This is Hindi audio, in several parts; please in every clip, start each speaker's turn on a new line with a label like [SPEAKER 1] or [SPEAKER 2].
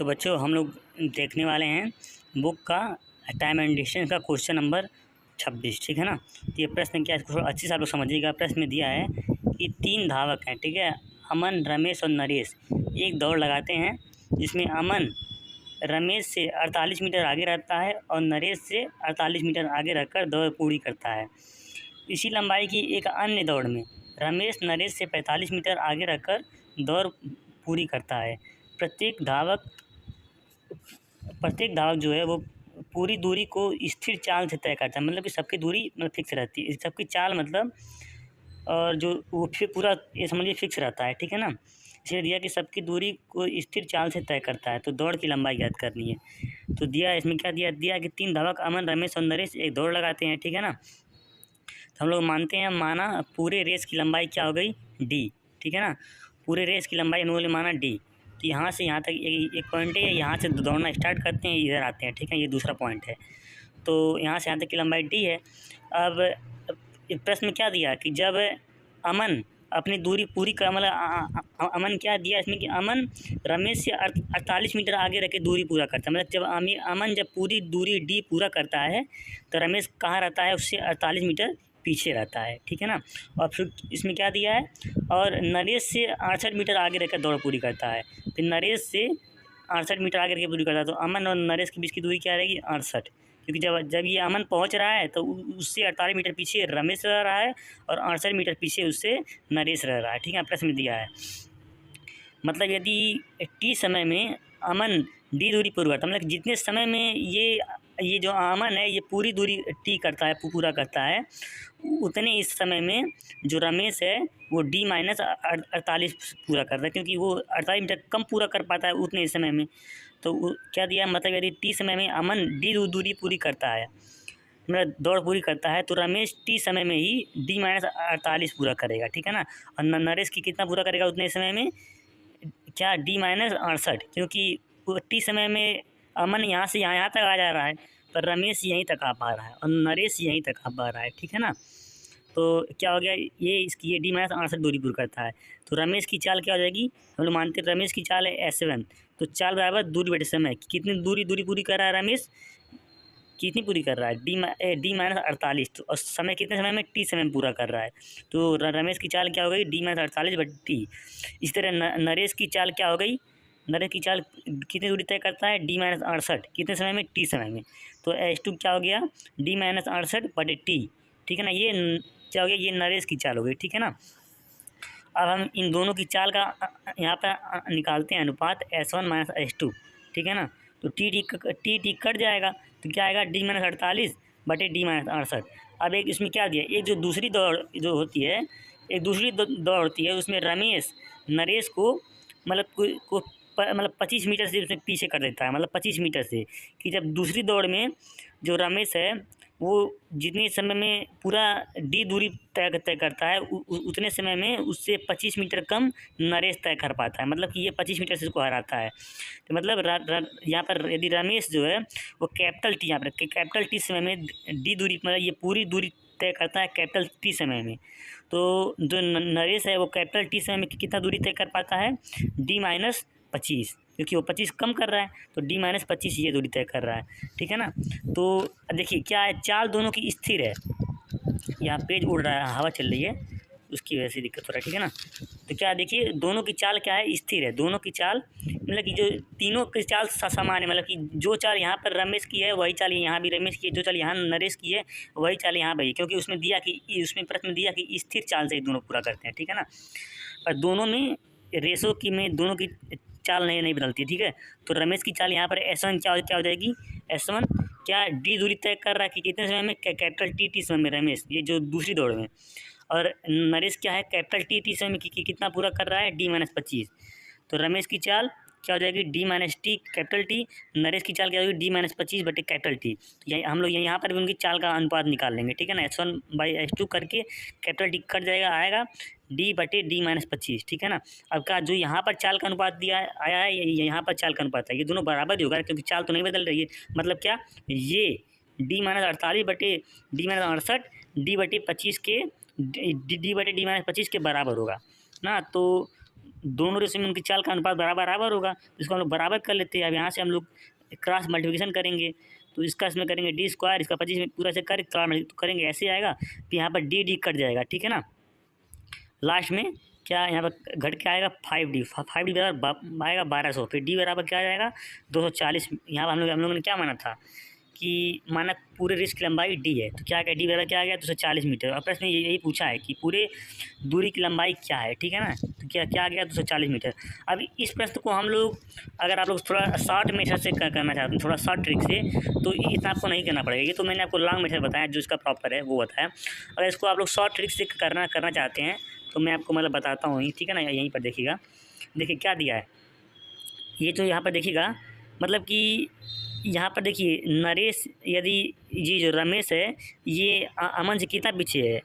[SPEAKER 1] तो बच्चों हम लोग देखने वाले हैं बुक का टाइम एंड डिस्टेंस का क्वेश्चन नंबर 26। ठीक है ना। तो ये प्रश्न क्या है, इसको अच्छी से आप लोग समझिएगा। प्रश्न में दिया है कि 3 धावक हैं, ठीक है, अमन, रमेश और नरेश एक दौड़ लगाते हैं जिसमें अमन रमेश से 48 मीटर आगे रहता है और नरेश से 48 मीटर आगे रहकर दौड़ पूरी करता है। इसी लंबाई की एक अन्य दौड़ में रमेश नरेश से 45 मीटर आगे रहकर दौड़ पूरी करता है। प्रत्येक धावक जो है वो पूरी दूरी को स्थिर चाल से तय करता है, मतलब कि सबकी दूरी मतलब फिक्स रहती है, सबकी चाल मतलब और जो वो फिर पूरा ये समझिए फिक्स रहता है। ठीक है ना। इसलिए दिया कि सबकी दूरी को स्थिर चाल से तय करता है, तो दौड़ की लंबाई ज्ञात करनी है। तो दिया इसमें क्या दिया कि 3 धावक अमन, रमेश और नरेश एक दौड़ लगाते हैं। ठीक है ना। तो हम लोग मानते हैं, माना पूरे रेस की लंबाई क्या हो गई, डी। ठीक है ना। पूरे रेस की लंबाई हम लोगों ने माना डी। तो यहाँ से यहाँ तक एक पॉइंट है, यहाँ से दौड़ना स्टार्ट करते हैं, इधर आते हैं। ठीक है, ये दूसरा पॉइंट है। तो यहाँ से यहाँ तक की लंबाई डी है। अब प्रश्न में क्या दिया कि जब अमन अपनी दूरी पूरी कर, मतलब अमन क्या दिया इसमें कि अमन रमेश से 48 मीटर आगे रख के दूरी पूरा करता है। मतलब जब अमन जब पूरी दूरी डी पूरा करता है तो रमेश कहाँ रहता है, उससे 48 मीटर पीछे रहता है। ठीक है ना। और फिर इसमें क्या दिया है, और नरेश से 68 मीटर आगे रहकर दौड़ पूरी करता है। फिर नरेश से 68 मीटर आगे रह के पूरी करता है, तो अमन और नरेश के बीच की दूरी क्या रहेगी, 68। क्योंकि जब ये अमन पहुंच रहा है तो उससे 48 मीटर पीछे रमेश रह रहा है और 68 मीटर पीछे उससे नरेश रह रहा है। ठीक है, प्रश्न में दिया है। मतलब यदि टी समय में अमन डी दूरी पूरी करता है, मतलब जितने समय में ये जो अमन है ये पूरी दूरी टी करता है, पूरा करता है, उतने इस समय में जो रमेश है वो डी माइनस 48 पूरा करता है, क्योंकि वो 48 मीटर कम पूरा कर पाता है उतने इस समय में। तो क्या दिया, मतलब यदि टी समय में अमन डी दूरी पूरी करता है, मतलब दौड़ पूरी करता है, तो रमेश टी समय में ही डी माइनस 48 पूरा करेगा। ठीक है ना। और नरेश की कितना पूरा करेगा उतने समय में, क्या, डी माइनस 68, क्योंकि टी समय में अमन यहाँ से यहाँ तक आ जा रहा है, पर रमेश यहीं तक आ पा रहा है और नरेश यहीं तक आ पा रहा है। ठीक है ना। तो क्या हो गया, ये डी माइनस 68 दूरी पूरी करता है। तो रमेश की चाल क्या हो जाएगी, हम लोग मानते हैं रमेश की चाल है S1। तो चाल बराबर दूरी बटे समय, कितनी दूरी पूरी कर रहा है रमेश, कितनी पूरी कर रहा है, डी माइनस 48। तो और समय कितने समय में, टी समय में पूरा कर रहा है। तो रमेश की चाल क्या हो गई, डी माइनस 48 बटे टी। इस तरह नरेश की चाल क्या हो गई, नरेश की चाल कितनी दूरी तय करता है, डी माइनस 68, कितने समय में, टी समय में। तो S2 क्या हो गया, डी माइनस 68 बटे टी। ठीक है ना। ये क्या हो गया, ये नरेश की चाल हो गई। ठीक है ना। अब हम इन दोनों की चाल का यहाँ पर निकालते हैं अनुपात S1 माइनस S2। ठीक है ना। तो टी कट जाएगा, तो क्या आएगा, डी माइनस 48 बटे डी माइनस 68। अब एक इसमें क्या दिया, एक जो दूसरी दौड़ जो होती है, एक दूसरी दौड़ होती है, उसमें रमेश नरेश को मतलब 25 मीटर से उसमें पीछे कर देता है, मतलब 25 मीटर से, कि जब दूसरी दौड़ में जो रमेश है वो जितने समय में पूरा डी दूरी तय करता है उतने समय में उससे 25 मीटर कम नरेश तय कर पाता है, मतलब कि ये 25 मीटर से उसको हराता है। तो मतलब यहाँ पर यदि रमेश जो है वो कैपिटल टी, यहाँ पर कैपिटल टी समय में डी दूरी, मतलब ये पूरी दूरी तय करता है कैपिटल टी समय में, तो जो नरेश है वो कैपिटल टी समय में कितना दूरी तय कर पाता है, डी माइनस 25, क्योंकि वो 25 कम कर रहा है, तो डी माइनस 25 ये दूरी तय कर रहा है। ठीक है ना। तो देखिए क्या है, चाल दोनों की स्थिर है, यहाँ पेज उड़ रहा है, हवा चल रही है, उसकी वजह से दिक्कत हो रहा है। ठीक है ना। तो क्या देखिए, दोनों की चाल क्या है, स्थिर है। दोनों की चाल मतलब कि जो तीनों की चाल समान है, मतलब कि जो चाल यहाँ पर रमेश की है वही चाल यहाँ भी रमेश की है, जो चाल यहाँ नरेश की है वही चाल यहाँ भी, क्योंकि उसमें दिया कि उसमें प्रश्न दिया कि स्थिर चाल से दोनों पूरा करते हैं। ठीक है ना। और दोनों में रेसों की में दोनों की चाल नहीं बदलती। ठीक है। तो रमेश की चाल यहाँ पर S1 क्या हो जाएगी, S1 क्या, डी दूरी तय कर रहा है कि कितने समय में, कैपिटल टी समय में रमेश, ये जो दूसरी दौड़ में, और नरेश क्या है, कैपिटल टी समय में कितना पूरा कर रहा है, डी माइनस 25। तो रमेश की चाल क्या हो जाएगी, D minus T capital T, Naresh की चाल क्या होगी, डी माइनस 25 बटे कैपिटल टी। तो यही हम लोग यहाँ पर भी उनकी चाल का अनुपात निकाल लेंगे। ठीक है ना। S1 बाई S2 करके कैपिटल टी कट जाएगा, आएगा डी बटे डी माइनस 25। ठीक है ना। अब का जो यहाँ पर चाल का अनुपात दिया आया है, यहाँ पर चाल का अनुपात है, ये दोनों बराबर ही होगा, क्योंकि चाल तो नहीं बदल रही है। मतलब क्या, ये डी माइनस 48 बटे डी माइनस 68 डी बटे 25 के डी बटे डी माइनस 25 के बराबर होगा ना। तो दोनों रेशो में उनकी चाल का अनुपात बराबर होगा, तो इसको हम लोग बराबर कर लेते हैं। अब यहाँ से हम लोग क्रॉस मल्टीप्लिकेशन करेंगे, तो इसका इसमें करेंगे डी स्क्वायर, इसका 25 में पूरा से कर करेंगे, ऐसे आएगा। तो यहाँ पर डी डी कट जाएगा, ठीक है ना। लास्ट में क्या यहाँ पर घट के आएगा 5D, 5D बराबर आएगा 1200, फिर डी बराबर क्या आ जाएगा 240। यहाँ पर हम लोगों ने क्या माना था कि माना पूरे रिस्क की लंबाई डी है, तो क्या आ गया डी बराबर क्या आ गया 240 मीटर। और प्रश्न यही पूछा है कि पूरे दूरी की लंबाई क्या है, ठीक है ना। तो क्या आ गया 240 मीटर। अब इस प्रश्न को हम लोग, अगर आप लोग थोड़ा शॉर्ट मेथड से करना चाहते हैं, थोड़ा शॉर्ट ट्रिक से, तो इतना आपको नहीं करना पड़ेगा। ये तो मैंने आपको लॉन्ग मेथड बताया, जो इसका प्रॉपर है वो बताया। अगर इसको आप लोग शॉर्ट ट्रिक से करना चाहते हैं तो मैं आपको मतलब बताता हूँ, ठीक है ना। यहीं पर देखिएगा, देखिए क्या दिया है। ये तो यहाँ पर देखिएगा, मतलब कि यहाँ पर देखिए नरेश, यदि ये जो रमेश है ये अमन से कितना पीछे है,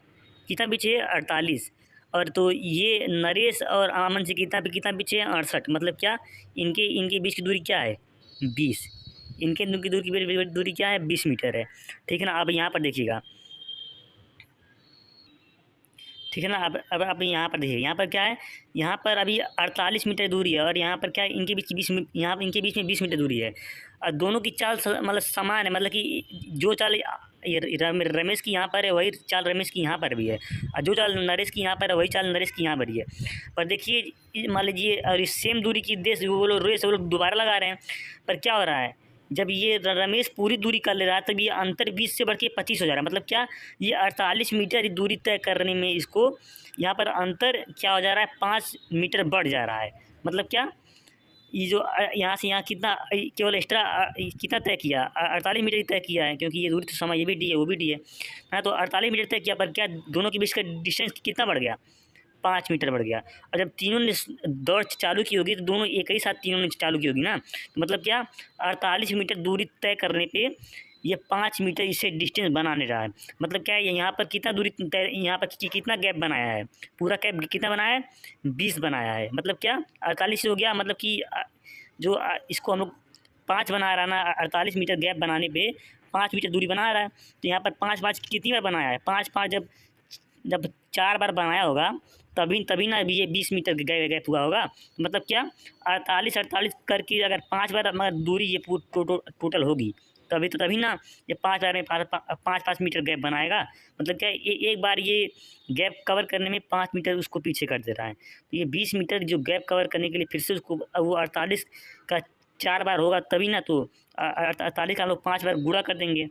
[SPEAKER 1] 48। और तो ये नरेश और अमन से कितना पीछे है 68। मतलब क्या इनके बीच की दूरी क्या है 20, इनके दूरी क्या है 20 मीटर है, ठीक है ना। अब यहाँ पर देखिएगा, ठीक है ना। अब आप यहाँ पर देखिए, यहाँ पर क्या है, यहाँ पर अभी 48 मीटर दूरी है, और यहाँ पर क्या है इनके बीच 20, यहाँ इनके बीच में 20 मीटर दूरी है। और दोनों की चाल मतलब समान है, मतलब कि जो चाल रमेश की यहाँ पर है वही चाल रमेश की यहाँ पर भी है, और जो चाल नरेश की यहाँ पर है वही चाल नरेश की यहाँ पर ही है। पर देखिए मान लीजिए, और इस सेम दूरी की देश वो लोग रेस वो लोग दोबारा लगा रहे हैं, पर क्या हो रहा है, जब ये रमेश पूरी दूरी कर ले रहा है तब ये अंतर 20 से बढ़ के 25 हो जा रहा है। मतलब क्या, ये 48 मीटर दूरी तय करने में इसको यहाँ पर अंतर क्या हो जा रहा है 5 मीटर बढ़ जा रहा है। मतलब क्या, ये जो यहाँ से यहाँ कितना केवल एक्स्ट्रा कितना तय किया 48 मीटर ही तय किया है, क्योंकि ये दूरी तो समय ये भी डी है वो भी डी है ना। तो 48 मीटर तय किया, पर क्या दोनों के बीच का डिस्टेंस कितना बढ़ गया 5 मीटर बढ़ गया। और जब तीनों ने दौड़ चालू की होगी तो दोनों एक ही साथ तीनों ने चालू की होगी ना। तो मतलब क्या 48 मीटर दूरी तय करने पे ये 5 मीटर इसे डिस्टेंस बनाने रहा है। मतलब क्या है, यहाँ पर कितना दूरी तय, यहाँ पर कितना गैप बनाया है, पूरा गैप कितना बनाया है 20 बनाया है। मतलब क्या 48 हो गया, मतलब कि जो इसको हम लोग 5 बना रहा है ना, 48 मीटर गैप बनाने पे 5 मीटर दूरी बना रहा है। तो यहाँ पर 5 कितनी बार बनाया है, 5 जब जब 4 बार बनाया होगा तभी ना ये 20 मीटर गैप हुआ होगा। तो मतलब क्या 48 करके अगर 5 बार मगर दूरी ये टोटल होगी, तभी ना ये 5 बार में 5 मीटर गैप बनाएगा। मतलब क्या एक बार ये गैप कवर करने में 5 मीटर उसको पीछे कर दे रहा है। तो ये 20 मीटर जो गैप कवर करने के लिए फिर से उसको वो 48 का 4 बार होगा तभी ना। तो 48 का हम लोग 5 बार गुणा कर देंगे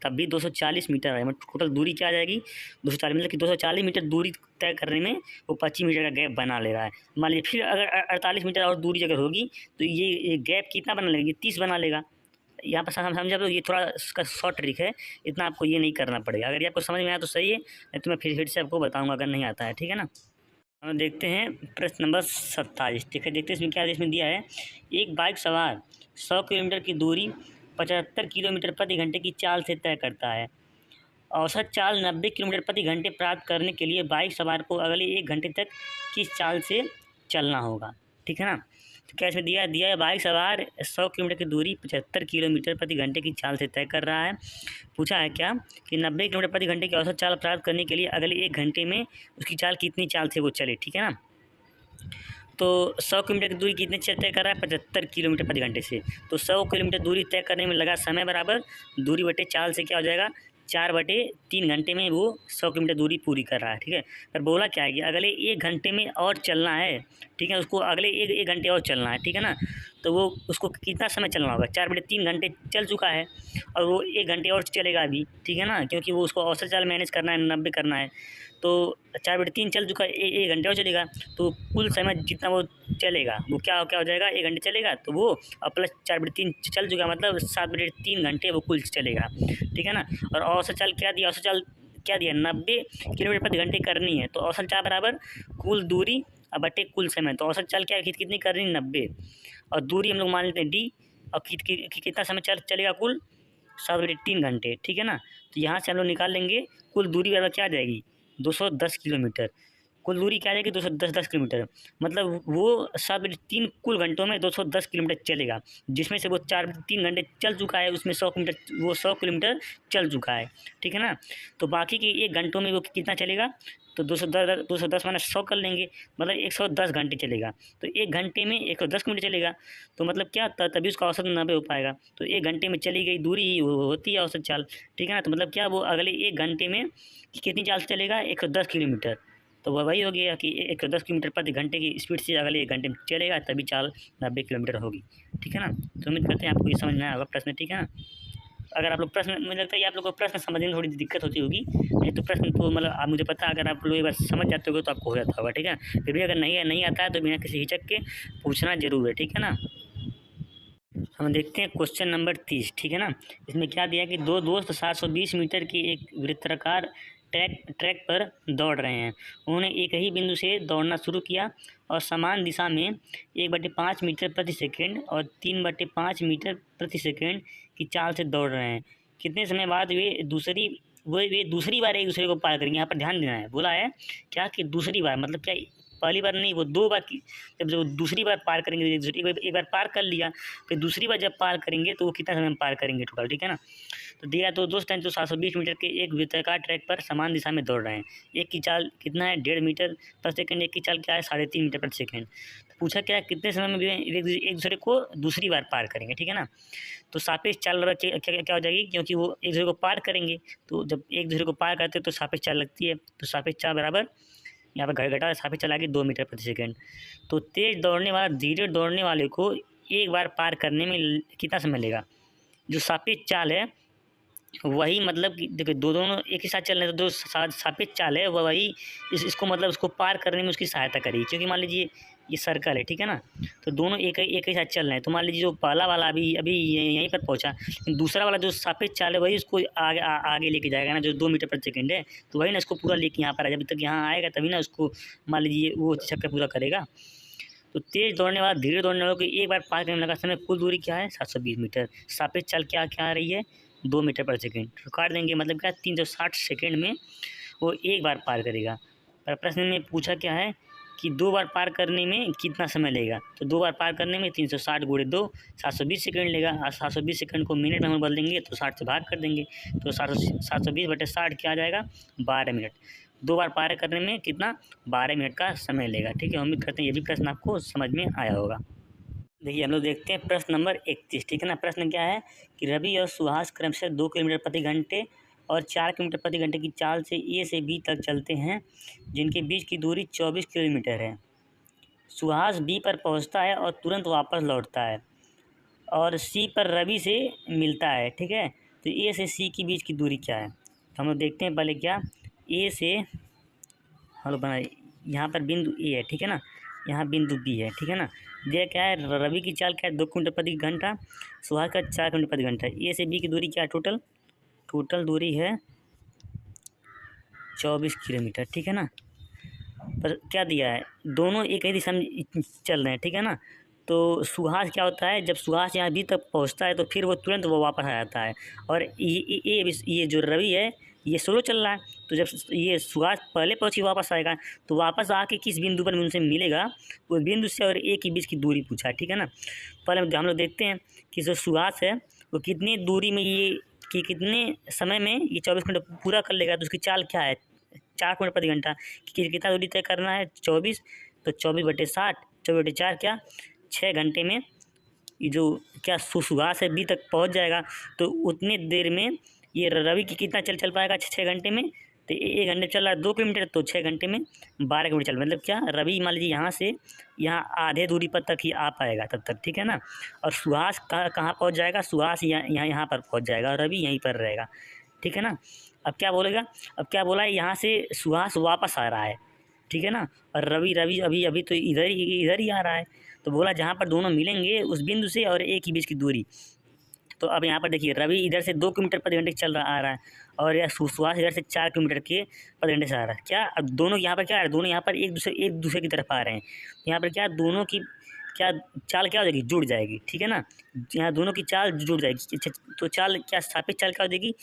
[SPEAKER 1] तब भी 240 मीटर है। मतलब टोटल दूरी क्या आ जाएगी 240, मतलब कि 240 मीटर दूरी तय करने में वो 25 मीटर का गैप बना ले रहा है। मान लीजिए फिर अगर 48 मीटर और दूरी अगर होगी तो ये गैप कितना बना लेगा, 30 बना लेगा। यहाँ पर समझा तो ये थोड़ा इसका शॉर्ट ट्रिक है, इतना आपको ये नहीं करना पड़ेगा। अगर ये आपको समझ में आया तो सही है, नहीं तो मैं फिर से आपको बताऊँगा अगर नहीं आता है, ठीक है ना। हम देखते हैं प्रश्न नंबर 27, ठीक है। देखते हैं इसमें क्या इसमें दिया है। एक बाइक सवार 100 किलोमीटर की दूरी 75 किलोमीटर प्रति घंटे की चाल से तय करता है। औसत चाल 90 किलोमीटर प्रति घंटे प्राप्त करने के लिए बाइक सवार को अगले 1 घंटे तक किस चाल से चलना होगा, ठीक है ना। तो क्या इसमें दिया है बाइक सवार 100 किलोमीटर की दूरी 75 किलोमीटर प्रति घंटे की चाल से तय कर रहा है। पूछा है क्या कि 90 किलोमीटर प्रति घंटे की औसत चाल प्राप्त करने के लिए अगले 1 घंटे में उसकी चाल कितनी चाल से वो चले, ठीक है ना। तो 100 किलोमीटर की दूरी कितने से तय कर रहा है 75 किलोमीटर प्रति घंटे से। तो 100 किलोमीटर दूरी तय करने में लगा समय बराबर दूरी बटे चाल से क्या हो जाएगा 4/3 घंटे में वो 100 किलोमीटर दूरी पूरी कर रहा है, ठीक है। पर बोला क्या है कि अगले 1 घंटे में और चलना है, ठीक है। उसको अगले एक घंटे और चलना है, ठीक है ना। तो वो उसको कितना समय चलना होगा 4/3 घंटे चल चुका है, और वो 1 घंटे और चलेगा अभी, ठीक है ना, क्योंकि वो उसको औसत चाल मैनेज करना है 90 करना है। तो 4/3 चल चुका है, 1 घंटे और चलेगा। तो कुल समय जितना वो चलेगा वो क्या हो जाएगा 1 घंटे चलेगा, तो वो और प्लस 4/3 चल चुका, मतलब 7/3 घंटे वो कुल चलेगा, ठीक है ना। और औसत चाल क्या दिया, 90 किलोमीटर प्रति घंटे करनी है। तो औसत चाल बराबर कुल दूरी बटे कुल समय। तो औसत चाल क्या है कितनी करनी 90, और दूरी हम लोग मान लेते हैं डी, और कितना समय चलेगा कुल 7/3 घंटे, ठीक है ना। तो यहाँ से हम लोग निकाल लेंगे कुल दूरी बराबर क्या आ जाएगी 210 किलोमीटर। कुल दूरी क्या आ जाएगी 210 किलोमीटर, मतलब वो 7/3 कुल घंटों में 210 किलोमीटर चलेगा, जिसमें से वो 4/3 घंटे चल चुका है, उसमें 100 किलोमीटर चल चुका है, ठीक है ना। तो बाकी के 1 घंटों में वो कितना चलेगा तो 210 माइनस 100 कर लेंगे, मतलब 110 घंटे चलेगा। तो 1 घंटे में 110 किलोमीटर चलेगा, तो मतलब क्या तभी उसका औसत 90 हो पाएगा। तो 1 घंटे में चली गई दूरी ही होती है औसत चाल, ठीक है ना। तो मतलब क्या वो अगले 1 घंटे में कितनी चाल से चलेगा, 110 किलोमीटर। तो वह वही हो गया कि 110 किलोमीटर प्रति घंटे की स्पीड से अगले 1 घंटे में चलेगा, तभी चाल 90 किलोमीटर होगी, ठीक है ना। तो उम्मीद करते हैं आपको ये समझ में आया होगा प्रश्न, ठीक है ना। अगर आप लोग प्रश्न, मुझे लगता है कि आप लोग को प्रश्न समझने में थोड़ी दिक्कत होती होगी, नहीं तो प्रश्न तो मतलब आप, मुझे पता है अगर आप लोग एक बार समझ जाते हो तो आपको हो जाता होगा, ठीक है। फिर भी अगर नहीं आता है तो बिना किसी हिचक के पूछना जरूर है, ठीक है ना। हम देखते हैं क्वेश्चन नंबर 30, ठीक है ना। इसमें क्या दिया कि दो दोस्त 720 मीटर की एक वृत्ताकार ट्रैक पर दौड़ रहे हैं। उन्होंने एक ही बिंदु से दौड़ना शुरू किया और समान दिशा में 1/5 मीटर प्रति सेकंड और 3/5 मीटर प्रति सेकंड की चाल से दौड़ रहे हैं। कितने समय बाद वे दूसरी बार एक दूसरे को पार करेंगे। यहाँ पर ध्यान देना है, बोला है क्या कि दूसरी बार, मतलब क्या पहली बार नहीं, वो 2 बार की, जब जो दूसरी बार पार करेंगे, एक बार पार कर लिया, फिर दूसरी बार जब पार करेंगे तो वो कितना समय में पार करेंगे टोटल, ठीक है ना। तो दिया तो दोस्त हैं जो 720 मीटर के एक वृत्ताकार ट्रैक पर समान दिशा में दौड़ रहे हैं। एक की चाल कितना है, 1.5 मीटर पर सेकंड, एक की चाल क्या है, 3.5 मीटर पर सेकंड। तो पूछा क्या है कितने समय में वे एक दूसरे को दूसरी बार पार करेंगे, ठीक है ना। तो सापेक्ष चाल क्या हो जाएगी, क्योंकि वो एक दूसरे को पार करेंगे, तो जब एक दूसरे को पार करते हैं तो सापेक्ष चाल लगती है। तो सापेक्ष चाल बराबर यहाँ पर घटा सापेक्ष चाल आ गई 2 मीटर प्रति सेकंड। तो तेज दौड़ने वाला धीरे दौड़ने वाले को एक बार पार करने में कितना समय लेगा। जो सापेक्ष चाल है वही, मतलब कि देखो दोनों एक ही साथ चल रहे हैं, तो सापेक्ष चाल है वही इसको मतलब उसको पार करने में उसकी सहायता करेगी। क्योंकि मान लीजिए ये सर्कल है, ठीक है ना, तो दोनों एक ही साथ चल रहे हैं। तो मान लीजिए जो पहला वाला अभी अभी यहीं पर पहुंचा, लेकिन दूसरा वाला जो सापेक्ष चाल है वही उसको आगे लेके जाएगा ना, जो 2 मीटर प्रति सेकंड है, तो वही ना इसको पूरा लेके यहाँ पर जब तक यहाँ आएगा तभी ना उसको मान लीजिए वो चक्कर पूरा करेगा। तो तेज दौड़ने वाला धीरे दौड़ने वालों को एक बार पार करने में लगा समय, कुल दूरी क्या है 720 मीटर। सापेक्ष चाल क्या क्या आ रही है 2 मीटर पर सेकंड। तो काट देंगे, मतलब क्या 360 सेकंड में वो एक बार पार करेगा। पर प्रश्न में पूछा क्या है कि 2 बार पार करने में कितना समय लेगा। तो 2 बार पार करने में 360 गुणे 2 720 सेकंड लेगा। और 720 सेकंड को मिनट में हम बदल देंगे तो 60 से भाग कर देंगे, तो 720/60 क्या आ जाएगा 12 मिनट। 2 बार पार करने में कितना 12 मिनट का समय लेगा, ठीक है। उम्मीद करते हैं ये भी प्रश्न आपको समझ में आया होगा। देखिए हम लोग देखते हैं प्रश्न नंबर 31, ठीक है ना। प्रश्न क्या है कि रवि और सुहास क्रमशः 2 किलोमीटर प्रति घंटे और 4 किलोमीटर प्रति घंटे की चाल से ए से बी तक चलते हैं, जिनके बीच की दूरी 24 किलोमीटर है। सुहास बी पर पहुंचता है और तुरंत वापस लौटता है और सी पर रवि से मिलता है, ठीक है। तो ए से सी के बीच की दूरी क्या है, तो हम लोग देखते हैं पहले क्या ए से हम लोग बनाए, यहाँ पर बिंदु ए है, ठीक है ना, यहाँ बिंदु बी है, ठीक है ना। ये क्या है, रवि की चाल क्या है 2 किलोमीटर प्रति घंटा, सुहास का 4 किलोमीटर प्रति घंटा। ए से बी की दूरी क्या है, टोटल दूरी है 24 किलोमीटर, ठीक है ना। पर क्या दिया है, दोनों एक ही दिशा में चल रहे हैं, ठीक है ना। तो सुहास क्या होता है, जब सुहास यहाँ बी तक पहुँचता है तो फिर वो तुरंत वो वापस आ जाता है। और ये जो रवि है ये स्लो चल रहा है, तो जब ये सुहास पहले पहुँची वापस आएगा, तो वापस आके किस बिंदु पर उनसे मिलेगा, उस बिंदु से और ए के बीच की दूरी पूछा है, ठीक है ना। पहले हम लोग देखते हैं कि जो सुहास है वो कितनी दूरी में ये कि कितने समय में ये 24 किलोमीटर पूरा कर लेगा। तो उसकी चाल क्या है 4 किलोमीटर प्रति घंटा, कितना दूरी तय करना है 24, तो 24/60, 24/4 क्या 6 घंटे में ये जो क्या सुहास है बी तक पहुंच जाएगा। तो उतनी देर में ये रवि की कितना चल पाएगा 6 घंटे में। तो 1 घंटे चल रहा है 2 किलोमीटर, तो 6 घंटे में 12 किलोमीटर चल, मतलब क्या रवि मान लीजिए यहाँ से यहाँ आधे दूरी पर तक ही आ पाएगा तब तक, ठीक है ना। और सुहास कहाँ पहुँच जाएगा, सुहास यहाँ पर पहुँच जाएगा और रवि यहीं पर रहेगा, ठीक है ना। अब क्या बोलेगा, अब क्या बोला है, यहाँ से सुहास वापस आ रहा है, ठीक है ना, और रवि अभी अभी तो इधर ही आ रहा है। तो बोला जहाँ पर दोनों मिलेंगे उस बिंदु से और एक ही बीच की दूरी। तो अब यहाँ पर देखिए रवि इधर से 2 किलोमीटर प्रति घंटे चल रहा आ रहा है और यह सुहास इधर से 4 किलोमीटर के प्रति घंटे से आ रहा है। क्या अब दोनों यहाँ पर क्या है, दोनों यहाँ पर एक दूसरे की तरफ आ रहे हैं। यहाँ पर क्या दोनों की क्या चाल क्या हो जाएगी, जुड़ जाएगी, ठीक है ना। यहाँ दोनों की चाल जुड़ जाएगी, तो चाल क्या सापेक्ष चाल क्या हो जाएगी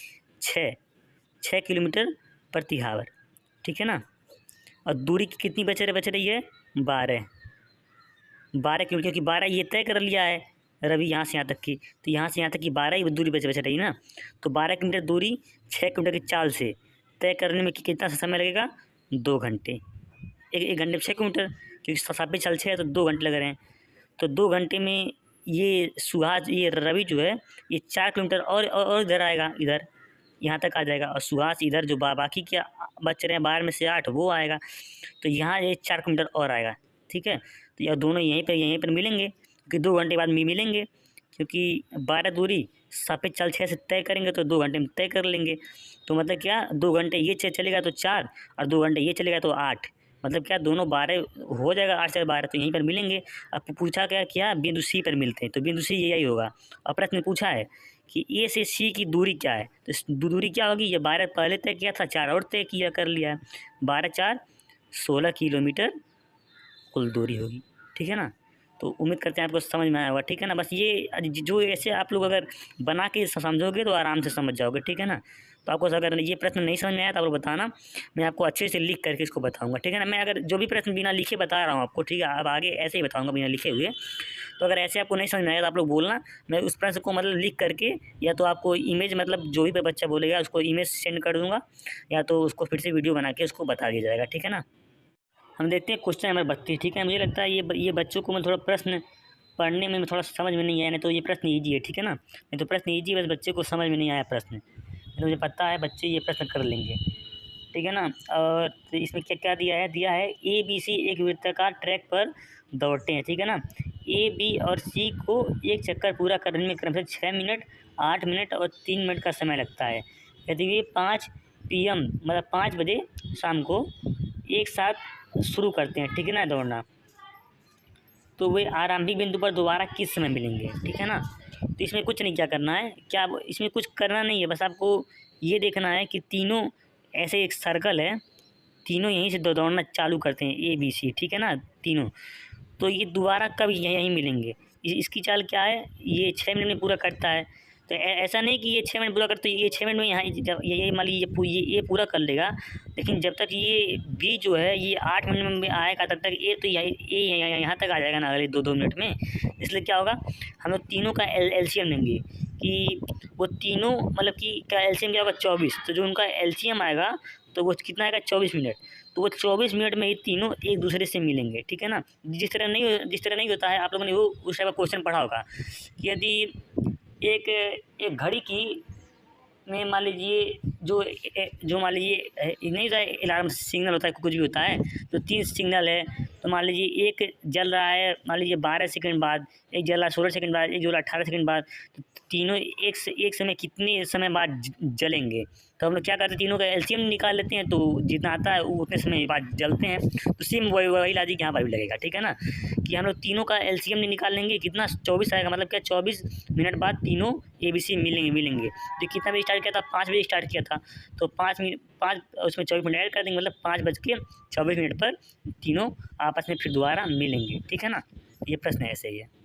[SPEAKER 1] 6 किलोमीटर प्रति आवर, ठीक है ना। और दूरी कितनी बच रही है 12 किलोमीटर, क्योंकि 12 ये तय कर लिया है रवि यहाँ से यहाँ तक की, तो यहाँ से यहाँ तक की 12 ही दूरी बच रही ना। तो 12 किलोमीटर दूरी 6 किलोमीटर की चाल से तय करने में कितना समय लगेगा 2 घंटे। एक घंटे में 6 किलोमीटर, क्योंकि सापेक्ष चल 6 है तो 2 घंटे लग रहे हैं। तो 2 घंटे में ये सुहास, ये रवि जो है ये 4 किलोमीटर और इधर आएगा, इधर यहाँ तक आ जाएगा। और सुहास इधर जो बाकी क्या बच रहे हैं 12 में से 8 वो आएगा। तो यहाँ ये 4 किलोमीटर और आएगा, ठीक है। तो यह दोनों यहीं पर मिलेंगे, क्योंकि 2 घंटे बाद मिलेंगे, क्योंकि 12 दूरी सापेक्ष चाल 6 से तय करेंगे तो 2 घंटे में तय कर लेंगे। तो मतलब क्या 2 घंटे ये चलेगा तो 4, और 2 घंटे ये चलेगा तो 8, मतलब क्या दोनों 12 हो जाएगा, 8 से 12, तो यहीं पर मिलेंगे। अब पूछा क्या बिंदु सी पर मिलते हैं, तो बिंदु सी यही होगा। और प्रश्न में पूछा है कि ए से सी की दूरी क्या है, तो दूरी क्या होगी, ये 12 पहले तय किया था, 4 और तय किया कर लिया है, 12 4 16 किलोमीटर कुल दूरी होगी, ठीक है ना। तो उम्मीद करते हैं आपको समझ में आया होगा, ठीक है ना। बस ये जो ऐसे आप लोग अगर बना के समझोगे तो आराम से समझ जाओगे, ठीक है ना। तो आपको अगर ये प्रश्न नहीं समझ में आया तो आप लोग बताना, मैं आपको अच्छे से लिख करके इसको बताऊंगा, ठीक है ना। मैं अगर जो भी प्रश्न बिना लिखे बता रहा हूँ आपको, ठीक है, अब आगे ऐसे ही बताऊंगा बिना लिखे हुए। तो अगर ऐसे आपको नहीं समझ में आया तो आप लोग बोलना, मैं उस प्रश्न को मतलब लिख करके, या तो आपको इमेज, मतलब जो भी बच्चा बोलेगा उसको इमेज सेंड कर दूँगा, या तो उसको फिर से वीडियो बना के उसको बता दिया जाएगा, ठीक है ना। हम देखते हैं क्वेश्चन नंबर 32, ठीक है। मुझे लगता है ये बच्चों को मैं थोड़ा प्रश्न पढ़ने में थोड़ा समझ में नहीं आया, नहीं तो ये प्रश्न ईजी है, ठीक है ना। नहीं तो प्रश्न ईजी, बस बच्चे को समझ में नहीं आया प्रश्न, तो मुझे पता है बच्चे ये प्रश्न कर लेंगे, ठीक है ना। और तो इसमें क्या क्या दिया है ए बी सी एक वृत्ताकार ट्रैक पर दौड़ते हैं, ठीक है ना। ए बी और सी को एक चक्कर पूरा करने में क्रमशः 6 मिनट, 8 मिनट और 3 मिनट का समय लगता है। यदि वे 5 PM मतलब 5 बजे शाम को एक साथ शुरू करते हैं, ठीक है ना, दौड़ना, तो वे आरंभिक बिंदु पर दोबारा किस समय मिलेंगे, ठीक है ना। तो इसमें कुछ नहीं क्या करना है, क्या इसमें कुछ करना नहीं है, बस आपको ये देखना है कि तीनों ऐसे एक सर्कल है, तीनों यहीं से दौड़ना चालू करते हैं ए बी सी, ठीक है ना, तीनों। तो ये दोबारा कब यहीं मिलेंगे, इसकी चाल क्या है, ये 6 मिनट में पूरा करता है। तो ऐसा नहीं कि ये 6 मिनट पूरा करते, ये 6 मिनट में यहाँ जब ये मान लीजिए ये पूरा कर लेगा, लेकिन जब तक ये बी जो है ये 8 मिनट में आएगा तब तक ए तो यहाँ तक आ जाएगा ना अगले 2 मिनट में। इसलिए क्या होगा, हम लोग तीनों का एलसीएम लेंगे, कि वो तीनों मतलब कि क्या एलसीएम क्या होगा 24, तो जो उनका एलसीएम आएगा तो वो कितना आएगा 24 मिनट। तो वो 24 मिनट में ये तीनों एक दूसरे से मिलेंगे, ठीक है ना। जिस तरह नहीं होता है, आप लोगों ने वो उस टाइप का क्वेश्चन पढ़ा होगा कि यदि एक घड़ी की में मान लीजिए जो मान लीजिए नहीं होता है, अलार्म सिग्नल होता है, कुछ भी होता है, तो 3 सिग्नल है। तो मान लीजिए एक जल रहा है मान लीजिए 12 सेकंड बाद, एक जल रहा है 16 सेकंड बाद, एक जल रहा है 18 सेकंड बाद, तो तीनों एक समय कितने समय बाद जलेंगे। तो हम लोग क्या करते हैं, तीनों का एलसीएम निकाल लेते हैं, तो जितना आता है वो उतने समय बाद जलते हैं। तो सेम वही लॉजिक यहाँ पर भी लगेगा, ठीक है ना, कि हम लोग तीनों का एलसीएम निकालेंगे, कितना 24 आएगा, मतलब क्या 24 मिनट बाद तीनों ABC मिलेंगे। तो कितना बजे स्टार्ट किया था, 5 बजे स्टार्ट किया था, तो 5 उसमें 24 मिनट ऐड कर देंगे, मतलब 5:24 पर तीनों आपस में फिर दोबारा मिलेंगे, ठीक है ना। ये प्रश्न ऐसे ही है।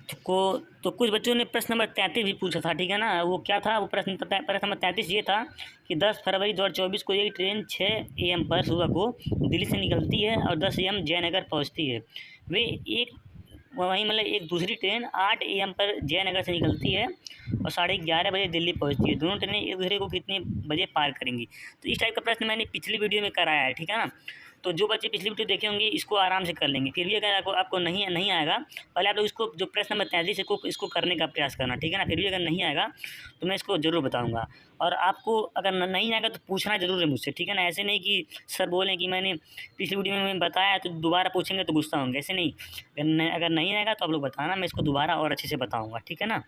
[SPEAKER 1] तो कुछ बच्चों ने प्रश्न नंबर 33 भी पूछा था, ठीक है ना। वो क्या था, वो प्रश्न नंबर 33 ये था कि 10 फरवरी 2024 को एक ट्रेन 6 AM पर सुबह को दिल्ली से निकलती है और 10 AM जयनगर पहुंचती है। वे वहीं मतलब एक दूसरी ट्रेन 8 AM पर जयनगर से निकलती है और 11:30 बजे दिल्ली पहुंचती है। दोनों ट्रेनें एक दूसरे को कितने बजे पार करेंगी। तो इस टाइप का प्रश्न मैंने पिछली वीडियो में कराया है, ठीक है ना। तो जो बच्चे पिछली वीडियो देखे होंगे इसको आराम से कर लेंगे। फिर भी अगर आपको नहीं आएगा, पहले आप लोग इसको जो प्रश्न नंबर 33 इसको करने का प्रयास करना, ठीक है ना। फिर भी अगर नहीं आएगा तो मैं इसको ज़रूर बताऊँगा, और आपको अगर नहीं आएगा तो पूछना ज़रूर है मुझसे, ठीक है ना। ऐसे नहीं कि सर बोलें कि मैंने पिछली वीडियो में बताया तो दोबारा पूछेंगे तो गुस्सा होंगे, ऐसे नहीं। अगर नहीं आएगा तो आप लोग बताना, मैं इसको दोबारा और अच्छे से बताऊँगा, ठीक है ना।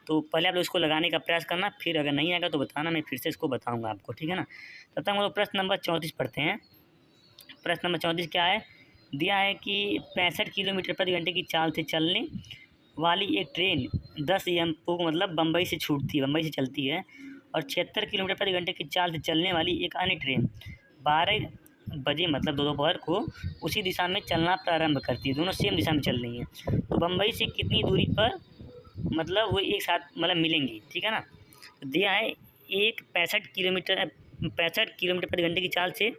[SPEAKER 1] तो पहले आप लोग इसको लगाने का प्रयास करना, फिर अगर नहीं आएगा तो बताना, मैं फिर से इसको बताऊँगा आपको, ठीक है ना। तब तक हम लोग प्रश्न नंबर 34 पढ़ते हैं। प्रश्न नंबर 34 क्या है, दिया है कि 65 किलोमीटर प्रति घंटे की चाल से चलने वाली एक ट्रेन 10 AM को मतलब बम्बई से चलती है, और 76 किलोमीटर प्रति घंटे की चाल से चलने वाली एक अन्य ट्रेन 12 बजे मतलब दोपहर को उसी दिशा में चलना प्रारंभ करती है। दोनों सेम दिशा में चल रही हैं, तो बम्बई से कितनी दूरी पर मतलब वो एक साथ मतलब मिलेंगी, ठीक है ना। तो दिया है एक 65 किलोमीटर प्रति घंटे की चाल से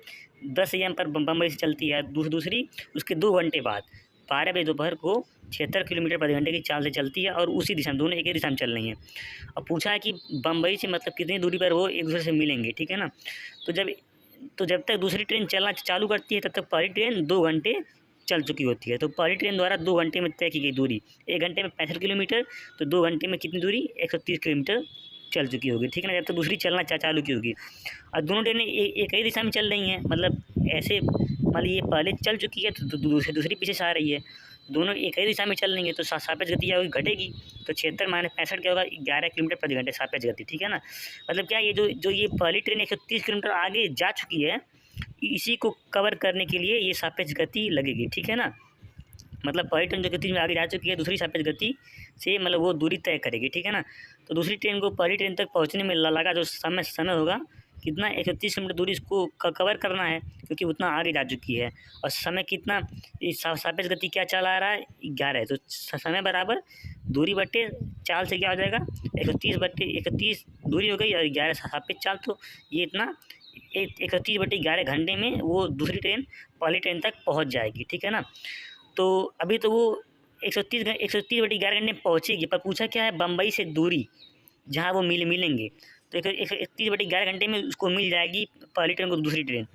[SPEAKER 1] 10 AM पर बम्बई से चलती है, दूसरी उसके 2 घंटे बाद 12 बजे दोपहर को 76 किलोमीटर प्रति घंटे की चाल से चलती है, और उसी दिशा में दोनों एक ही दिशा में चल रही हैं। और पूछा है कि बम्बई से मतलब कितनी दूरी पर वो एक दूसरे से मिलेंगे, ठीक है ना। तो तो जब तक दूसरी ट्रेन चलना चालू करती है तब तक पहली ट्रेन 2 घंटे चल चुकी होती है। तो पहली ट्रेन द्वारा 2 घंटे में तय की गई दूरी 1 घंटे में 65 किलोमीटर, तो 2 घंटे में कितनी दूरी 130 किलोमीटर चल चुकी होगी, ठीक है ना, जब तक दूसरी चलना चालू की होगी। और दोनों ट्रेनें एक ही दिशा में चल रही हैं, मतलब ऐसे मान लीजिए पहले चल चुकी है तो दूसरी पीछे से आ रही है, दोनों एक ही दिशा में चल रही है, तो सापेक्ष गति क्या होगी, घटेगी। तो 76 माइनस 65 क्या होगा, 11 किलोमीटर प्रति घंटे सापेक्ष गति, ठीक है ना। मतलब क्या ये जो ये पहली ट्रेन 130 किलोमीटर आगे जा चुकी है, इसी को कवर करने के लिए ये सापेक्ष गति लगेगी, ठीक है ना। मतलब पहली ट्रेन जो गति में आगे जा चुकी है दूसरी सापेक्ष गति से मतलब वो दूरी तय करेगी, ठीक है ना। तो दूसरी ट्रेन को पहली ट्रेन तक पहुंचने में लगा जो समय होगा कितना, 130 किलोमीटर दूरी इसको कवर करना है क्योंकि उतना आगे जा चुकी है। और समय कितना, सापेक्ष गति क्या चला आ रहा है 11 है, तो समय बराबर दूरी बट्टे चाल से क्या हो जाएगा 130 दूरी हो गई और 11 सापेक्ष चाल, तो ये इतना 130/11 घंटे में वो दूसरी ट्रेन पहली ट्रेन तक पहुँच जाएगी, ठीक है ना। तो अभी तो वो 130/11 घंटे में पहुँचेगी, पर पूछा क्या है बम्बई से दूरी जहाँ वो मिलेंगे, तो 130/11 घंटे में उसको मिल जाएगी पहली ट्रेन को दूसरी ट्रेन।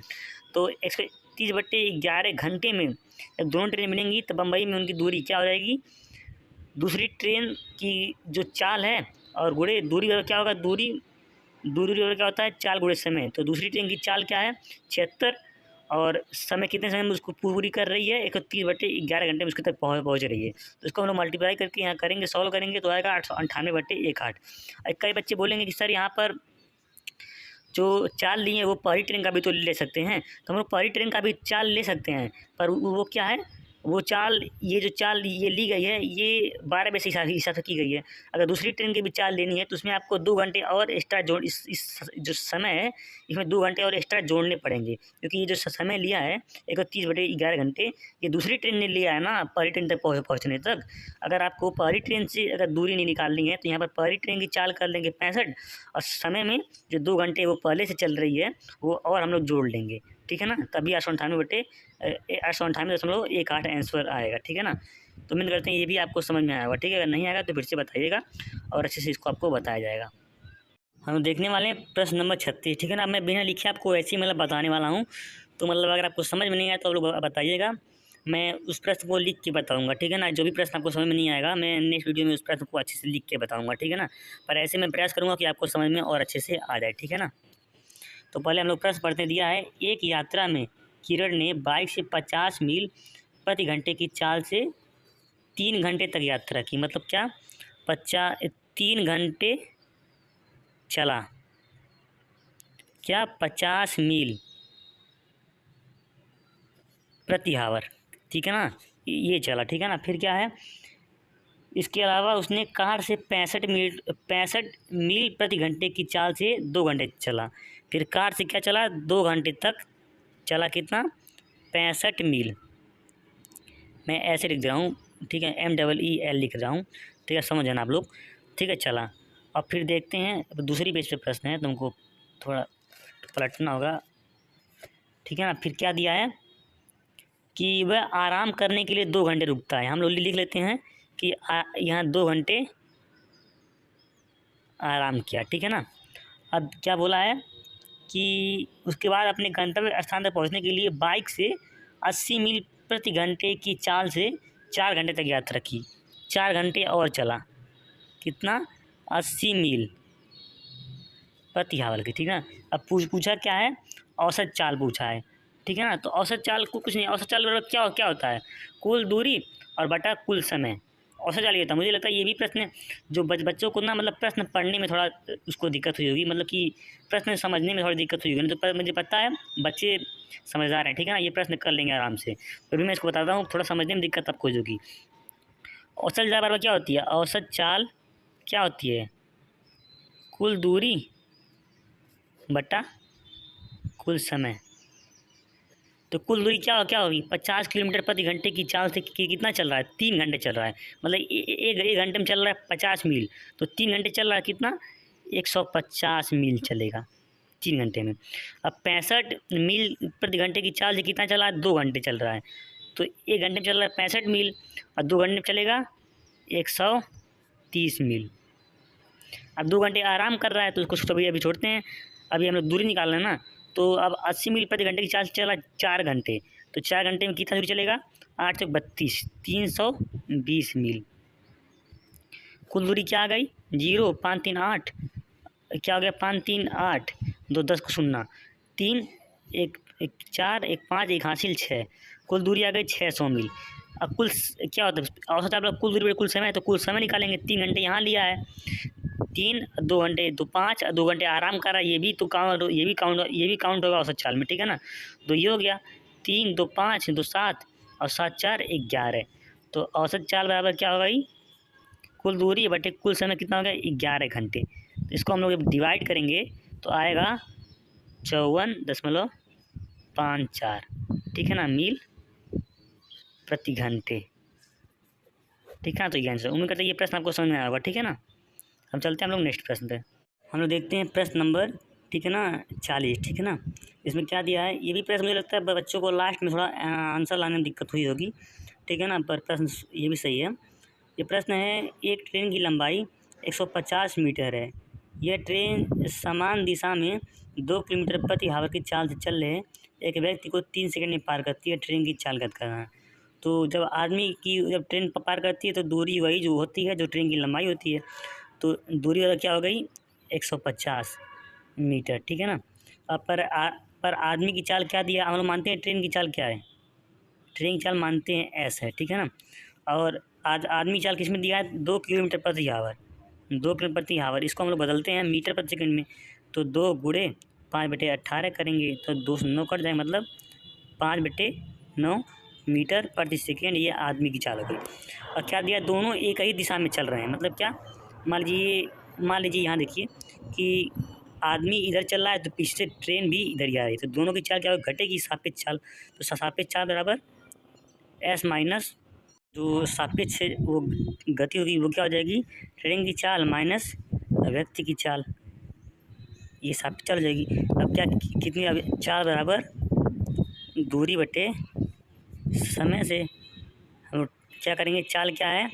[SPEAKER 1] तो 130/11 घंटे में जब दोनों ट्रेन मिलेंगी तो बम्बई में उनकी दूरी क्या हो जाएगी, दूसरी ट्रेन की जो चाल है और गुणे दूरी क्या होगा, दूरी क्या होता है चाल गुणे समय। तो दूसरी ट्रेन की चाल क्या है 76 और समय कितने समय में उसको पूरी कर रही है 130/11 घंटे में उसके तक पहुँच रही है। तो इसको हम लोग मल्टीप्लाई करके यहाँ करेंगे, सॉल्व करेंगे तो आएगा 898/18। कई बच्चे बोलेंगे कि सर यहाँ पर जो चाल ली है वो पहली ट्रेन का भी तो ले सकते हैं, तो हम लोग पहली ट्रेन का भी चाल ले सकते हैं, पर वो क्या है, वो चाल ये जो चाल ये ली गई है ये 12 बजे हिसाब से की गई है। अगर दूसरी ट्रेन की भी चाल लेनी है तो उसमें आपको 2 घंटे और एक्स्ट्रा इस जो समय है इसमें 2 घंटे और एक्स्ट्रा जोड़ने पड़ेंगे, क्योंकि ये जो समय लिया है 31/11 घंटे ये दूसरी ट्रेन ने लिया है ना पहली ट्रेन तक पहुँचने तक। अगर आपको पहली ट्रेन से अगर दूरी नहीं निकालनी है तो यहाँ पर पहली ट्रेन की चाल कर लेंगे 65 और समय में जो 2 घंटे वो पहले से चल रही है वो और हम लोग जोड़ लेंगे, ठीक है ना। तभी 898/898.18 आंसर आएगा, ठीक है ना। तो उम्मीद करते हैं ये भी आपको समझ में आया होगा, ठीक है। अगर नहीं आएगा तो फिर से बताइएगा और अच्छे से इसको आपको बताया जाएगा। हम देखने वाले हैं प्रश्न नंबर 36, ठीक है ना। मैं बिना लिखे आपको ऐसे ही मतलब बताने वाला हूँ, तो मतलब अगर आपको समझ में नहीं आया तो आप लोग बताइएगा, मैं उस प्रश्न को लिख के बताऊँगा, ठीक है ना। जो भी प्रश्न आपको समझ में नहीं आएगा मैं नेक्स्ट वीडियो में उस प्रश्न को अच्छे से लिख के बताऊँगा, ठीक है ना। पर ऐसे मैं प्रयास करूँगा कि आपको समझ में और अच्छे से आ जाए, ठीक है ना। तो पहले हम लोग प्रश्न पढ़ते दिया है, एक यात्रा में किरण ने बाइक से 50 मील प्रति घंटे की चाल से 3 घंटे तक यात्रा की। मतलब क्या 3 घंटे चला, क्या 50 मील प्रति आवर, ठीक है ना, ये चला, ठीक है ना। फिर क्या है, इसके अलावा उसने कार से 65 मील प्रति घंटे की चाल से 2 घंटे चला। फिर कार से क्या चला 2 घंटे तक चला, कितना 65 मील। मैं ऐसे लिख रहा हूँ, ठीक है, MEEL लिख रहा हूँ, ठीक है, समझ जाना आप लोग, ठीक है। चला और फिर देखते हैं दूसरी पेज पे प्रश्न है, तुमको थोड़ा पलटना होगा, ठीक है ना। फिर क्या दिया है कि वह आराम करने के लिए 2 घंटे रुकता है। हम लोग लिख लेते हैं कि यहाँ 2 घंटे आराम किया, ठीक है ना। अब क्या बोला है कि उसके बाद अपने गंतव्य स्थान तक पहुँचने के लिए बाइक से 80 मील प्रति घंटे की चाल से 4 घंटे तक यात्रा की। 4 घंटे और चला, कितना 80 मील प्रति आवर की, ठीक है ना। अब पूछा क्या है, औसत चाल पूछा है, ठीक है ना। तो औसत चाल को कुछ नहीं, औसत चाल बराबर क्या होता है, कुल दूरी और बटा कुल समय। औसत चाल ये होता है। मुझे लगता है ये भी प्रश्न जो बच्चों को ना मतलब प्रश्न पढ़ने में थोड़ा उसको दिक्कत हुई होगी, मतलब कि प्रश्न समझने में थोड़ी दिक्कत हुई होगी, तो मुझे पता है बच्चे समझदार हैं, ठीक है ना, ये प्रश्न कर लेंगे आराम से। फिर भी मैं इसको बताता हूँ, थोड़ा समझने में दिक्कत आपको होगी। औसत चाल बराबर क्या होती है, औसत चाल क्या होती है, कुल दूरी बटा कुल समय। तो कुल दूरी क्या होगी 50 किलोमीटर प्रति घंटे की चाल से कितना चल रहा है, 3 घंटे चल रहा है। मतलब एक घंटे में चल रहा है 50 मील, तो 3 घंटे चल रहा है कितना 150 मील चलेगा 3 घंटे में। अब 65 मील प्रति घंटे की चाल से कितना चला है 2 घंटे चल रहा है, तो 1 घंटे में चल रहा है 65 मील और 2 घंटे में चलेगा 130 मील। अब 2 घंटे आराम कर रहा है तो उसको अभी छोड़ते हैं, अभी हम लोग दूरी निकाल रहे हैं ना, तो अब 80 मील प्रति घंटे की चाल चला 4 घंटे, तो 4 घंटे में कितना दूरी चलेगा? 8 चौक 32, 320 मील। कुल दूरी क्या आ गई? 0, 5 3 8, क्या हो गया? 5 3 8, 2 10 को शून्य, 3 1 1 4 1 5 1 हासिल 6, कुल दूरी आ गई 600 मील। अब क्या होता है औसत, आप लोग कुल दूरी कुल समय है, तो कुल समय निकालेंगे। 3 घंटे यहाँ लिया है, 3 2 घंटे तो 5 2 घंटे आराम कर रहा है, ये भी काउंट होगा औसत चाल में, ठीक है ना। तो ये हो गया 3 2 5 2 7 और 7 4 11, तो औसत चाल बराबर क्या होगा? कुल दूरी बटे कुल समय कितना हो गया? 11 घंटे। तो इसको हम लोग जब डिवाइड करेंगे तो आएगा 54.54, ठीक है ना, मील प्रति घंटे, ठीक है ना। तो ये आंसर, उम्मीद करते हैं ये प्रश्न आपको समझ में आया होगा, ठीक है ना। हम चलते हैं हम लोग नेक्स्ट प्रश्न पे। हम लोग देखते हैं प्रश्न नंबर, ठीक है ना, 40, ठीक है ना। इसमें क्या दिया है? ये भी प्रश्न मुझे लगता है बच्चों को लास्ट में थोड़ा आंसर लाने में दिक्कत हुई होगी, ठीक है ना, पर प्रश्न ये भी सही है। ये प्रश्न है, एक ट्रेन की लंबाई 150 मीटर है। यह ट्रेन समान दिशा में 2 किलोमीटर प्रति आवर की चाल से चल रहे एक व्यक्ति को 3 सेकंड में पार करती है। ट्रेन की चाल ज्ञात करना है। तो जब ट्रेन पार करती है तो दूरी वही जो होती है जो ट्रेन की लंबाई होती है, तो दूरी वाला क्या हो गई? 150 मीटर, ठीक है ना। अब पर आदमी की चाल क्या दिया? हम लोग मानते हैं ट्रेन की चाल क्या है? ट्रेन की चाल मानते हैं एस है, ठीक है ना। और आदमी चाल किस में दिया है? 2 किलोमीटर प्रति आवर, 2 किलोमीटर प्रति आवर। इसको हम लोग बदलते हैं मीटर प्रति सेकंड में, तो 2 गुणे 5/18 करेंगे तो 2 से 9 कट जाए, मतलब 5/9 मीटर प्रति सेकेंड। ये आदमी की चाल हो गई। और क्या दिया? दोनों एक ही दिशा में चल रहे हैं, मतलब क्या? मान लीजिए यहाँ देखिए कि आदमी इधर चल रहा है तो पीछे ट्रेन भी इधर ही आ रही है, तो दोनों की चाल क्या होगी? घटेगी, सापेक्ष चाल। तो सापेक्ष चाल बराबर एस माइनस जो सापेक्ष वो गति होगी वो क्या हो जाएगी? ट्रेन की चाल माइनस व्यक्ति की चाल, ये सापेक्ष चाल हो जाएगी। अब क्या कितनी? अब चाल बराबर दूरी बटे समय से हम लोग क्या करेंगे? चाल क्या है?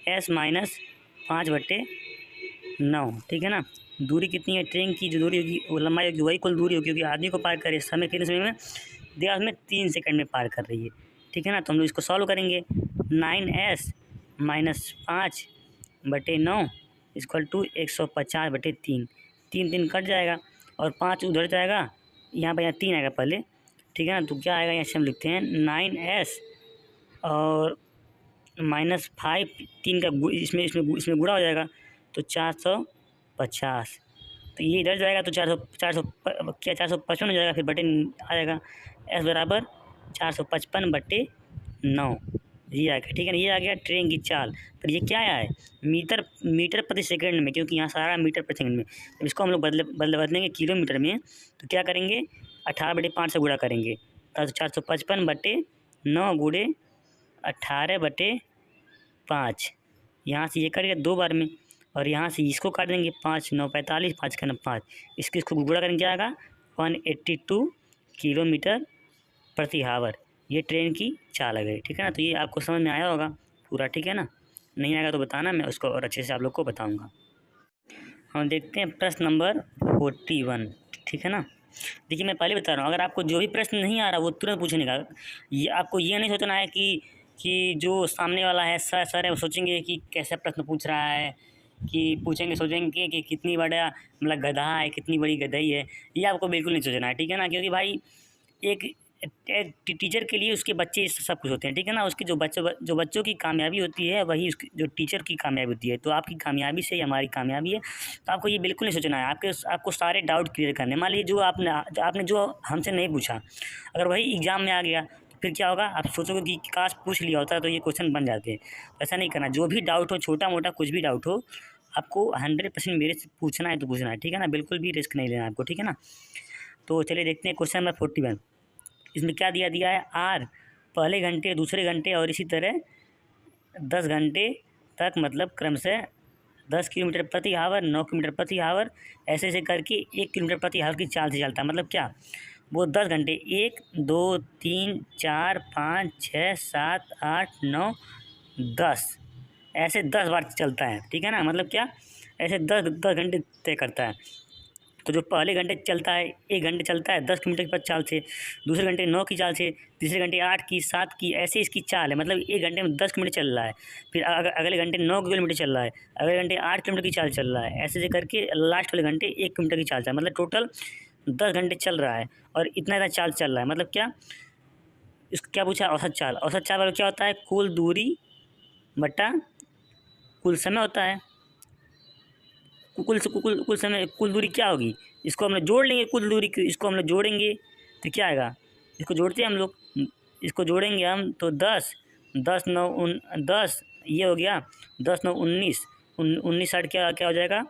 [SPEAKER 1] एस माइनस 5/9, ठीक है ना। दूरी कितनी है? ट्रेन की जो दूरी होगी वो लंबाई होगी वही कुल दूरी होगी, क्योंकि आदमी को पार करे समय कितने समय में दिया? उसमें 3 सेकंड में पार कर रही है, ठीक है ना। तो हम लोग इसको सॉल्व करेंगे। 9s minus 5/9 equal to 150/3, 3 3 cut जाएगा और 5 उधर जाएगा, यहाँ पर 3 आएगा पहले, ठीक है ना। तो क्या आएगा? यहाँ से हम लिखते हैं 9s और माइनस 5, 3 का इसमें गुणा हो जाएगा, तो 450। तो ये इधर जाएगा तो 455 हो जाएगा, फिर बटे आ जाएगा एस बराबर 455/9, ये आ गया, ठीक है ना। ये आ गया ट्रेन की चाल। पर ये क्या आया है? मीटर प्रति सेकंड में, क्योंकि यहाँ सारा मीटर प्रति सेकंड में। तो इसको हम लोग बदलेंगे किलोमीटर में, तो क्या करेंगे? 18/5 से गुणा करेंगे, तो 455/9 गुणे 18/5, यहाँ से ये कट गया 2 बार में, और यहाँ से इसको काट देंगे 5 9 45, 5 का 5, इसको गुणा करेंगे क्या आएगा? 182 किलोमीटर प्रति आवर। ये ट्रेन की चाल आ गई, ठीक है ना। तो ये आपको समझ में आया होगा पूरा, ठीक है ना। नहीं आएगा तो बताना, मैं उसको और अच्छे से आप लोग को बताऊँगा। हम देखते हैं प्रश्न नंबर 41, ठीक है ना। देखिए मैं पहले बता रहा हूँ, अगर आपको जो भी प्रश्न नहीं आ रहा वो तुरंत पूछने का। ये आपको ये नहीं सोचना है कि जो सामने वाला है सर है वो सोचेंगे कि कैसा प्रश्न पूछ रहा है, कि सोचेंगे कि कितनी बड़ा मतलब गधा है, कितनी बड़ी गधई है। ये आपको बिल्कुल नहीं सोचना है, ठीक है ना। क्योंकि भाई एक टीचर के लिए उसके बच्चे सब कुछ होते हैं, ठीक है ना। उसकी जो बच्चों की कामयाबी होती है वही उसकी जो टीचर की कामयाबी होती है। तो आपकी कामयाबी से हमारी कामयाबी है, तो आपको ये बिल्कुल नहीं सोचना है। आपको सारे डाउट क्लियर करने। मान लीजिए जो आपने जो हमसे नहीं पूछा, अगर वही एग्ज़ाम में आ गया तो फिर क्या होगा? आप सोचोगे कि काश पूछ लिया होता तो ये क्वेश्चन बन जाते हैं। ऐसा नहीं करना। जो भी डाउट हो, छोटा मोटा कुछ भी डाउट हो, आपको 100% मेरे से पूछना है तो पूछना है, ठीक है ना। बिल्कुल भी रिस्क नहीं लेना आपको, ठीक है ना। तो चलिए देखते हैं क्वेश्चन नंबर 41। इसमें क्या दिया है? आर पहले घंटे, दूसरे घंटे और इसी तरह 10 घंटे तक, मतलब क्रमशः 10 किलोमीटर प्रति आवर, 9 किलोमीटर प्रति आवर, ऐसे ऐसे करके 1 किलोमीटर प्रति आवर की चाल से चलता है। मतलब क्या? वो 10 घंटे 1 2 3 4 5 6 7 8 9 10 ऐसे 10 बार चलता है, ठीक है ना। मतलब क्या? ऐसे 10 घंटे तय करता है। तो जो पहले घंटे चलता है 1 घंटे चलता है 10 किलोमीटर की चाल से, दूसरे घंटे 9 की चाल से, तीसरे घंटे 8 की 7 की, ऐसे इसकी चाल है। मतलब 1 घंटे में 10 किलोमीटर चल रहा है, फिर अगले घंटे 9 किलोमीटर चल रहा है, अगले घंटे 8 किलोमीटर की चाल चल रहा है, ऐसे ऐसे करके लास्ट वाले घंटे 1 किलोमीटर की चाल चल रहा है। मतलब टोटल 10 घंटे चल रहा है और इतना ज़्यादा चाल चल रहा है। मतलब क्या, इस क्या पूछा, औसत चाल। औसत चाल वाला क्या होता है, कुल दूरी बटा कुल समय होता है। कुल समय, कुल दूरी क्या होगी, इसको हम लोग जोड़ लेंगे, कुल दूरी की इसको हम लोग जोड़ेंगे तो क्या आएगा, इसको जोड़ते हैं हम लोग, इसको जोड़ेंगे हम तो 10, 10 ये हो गया, 10 9 19, 19 8 क्या क्या हो जाएगा,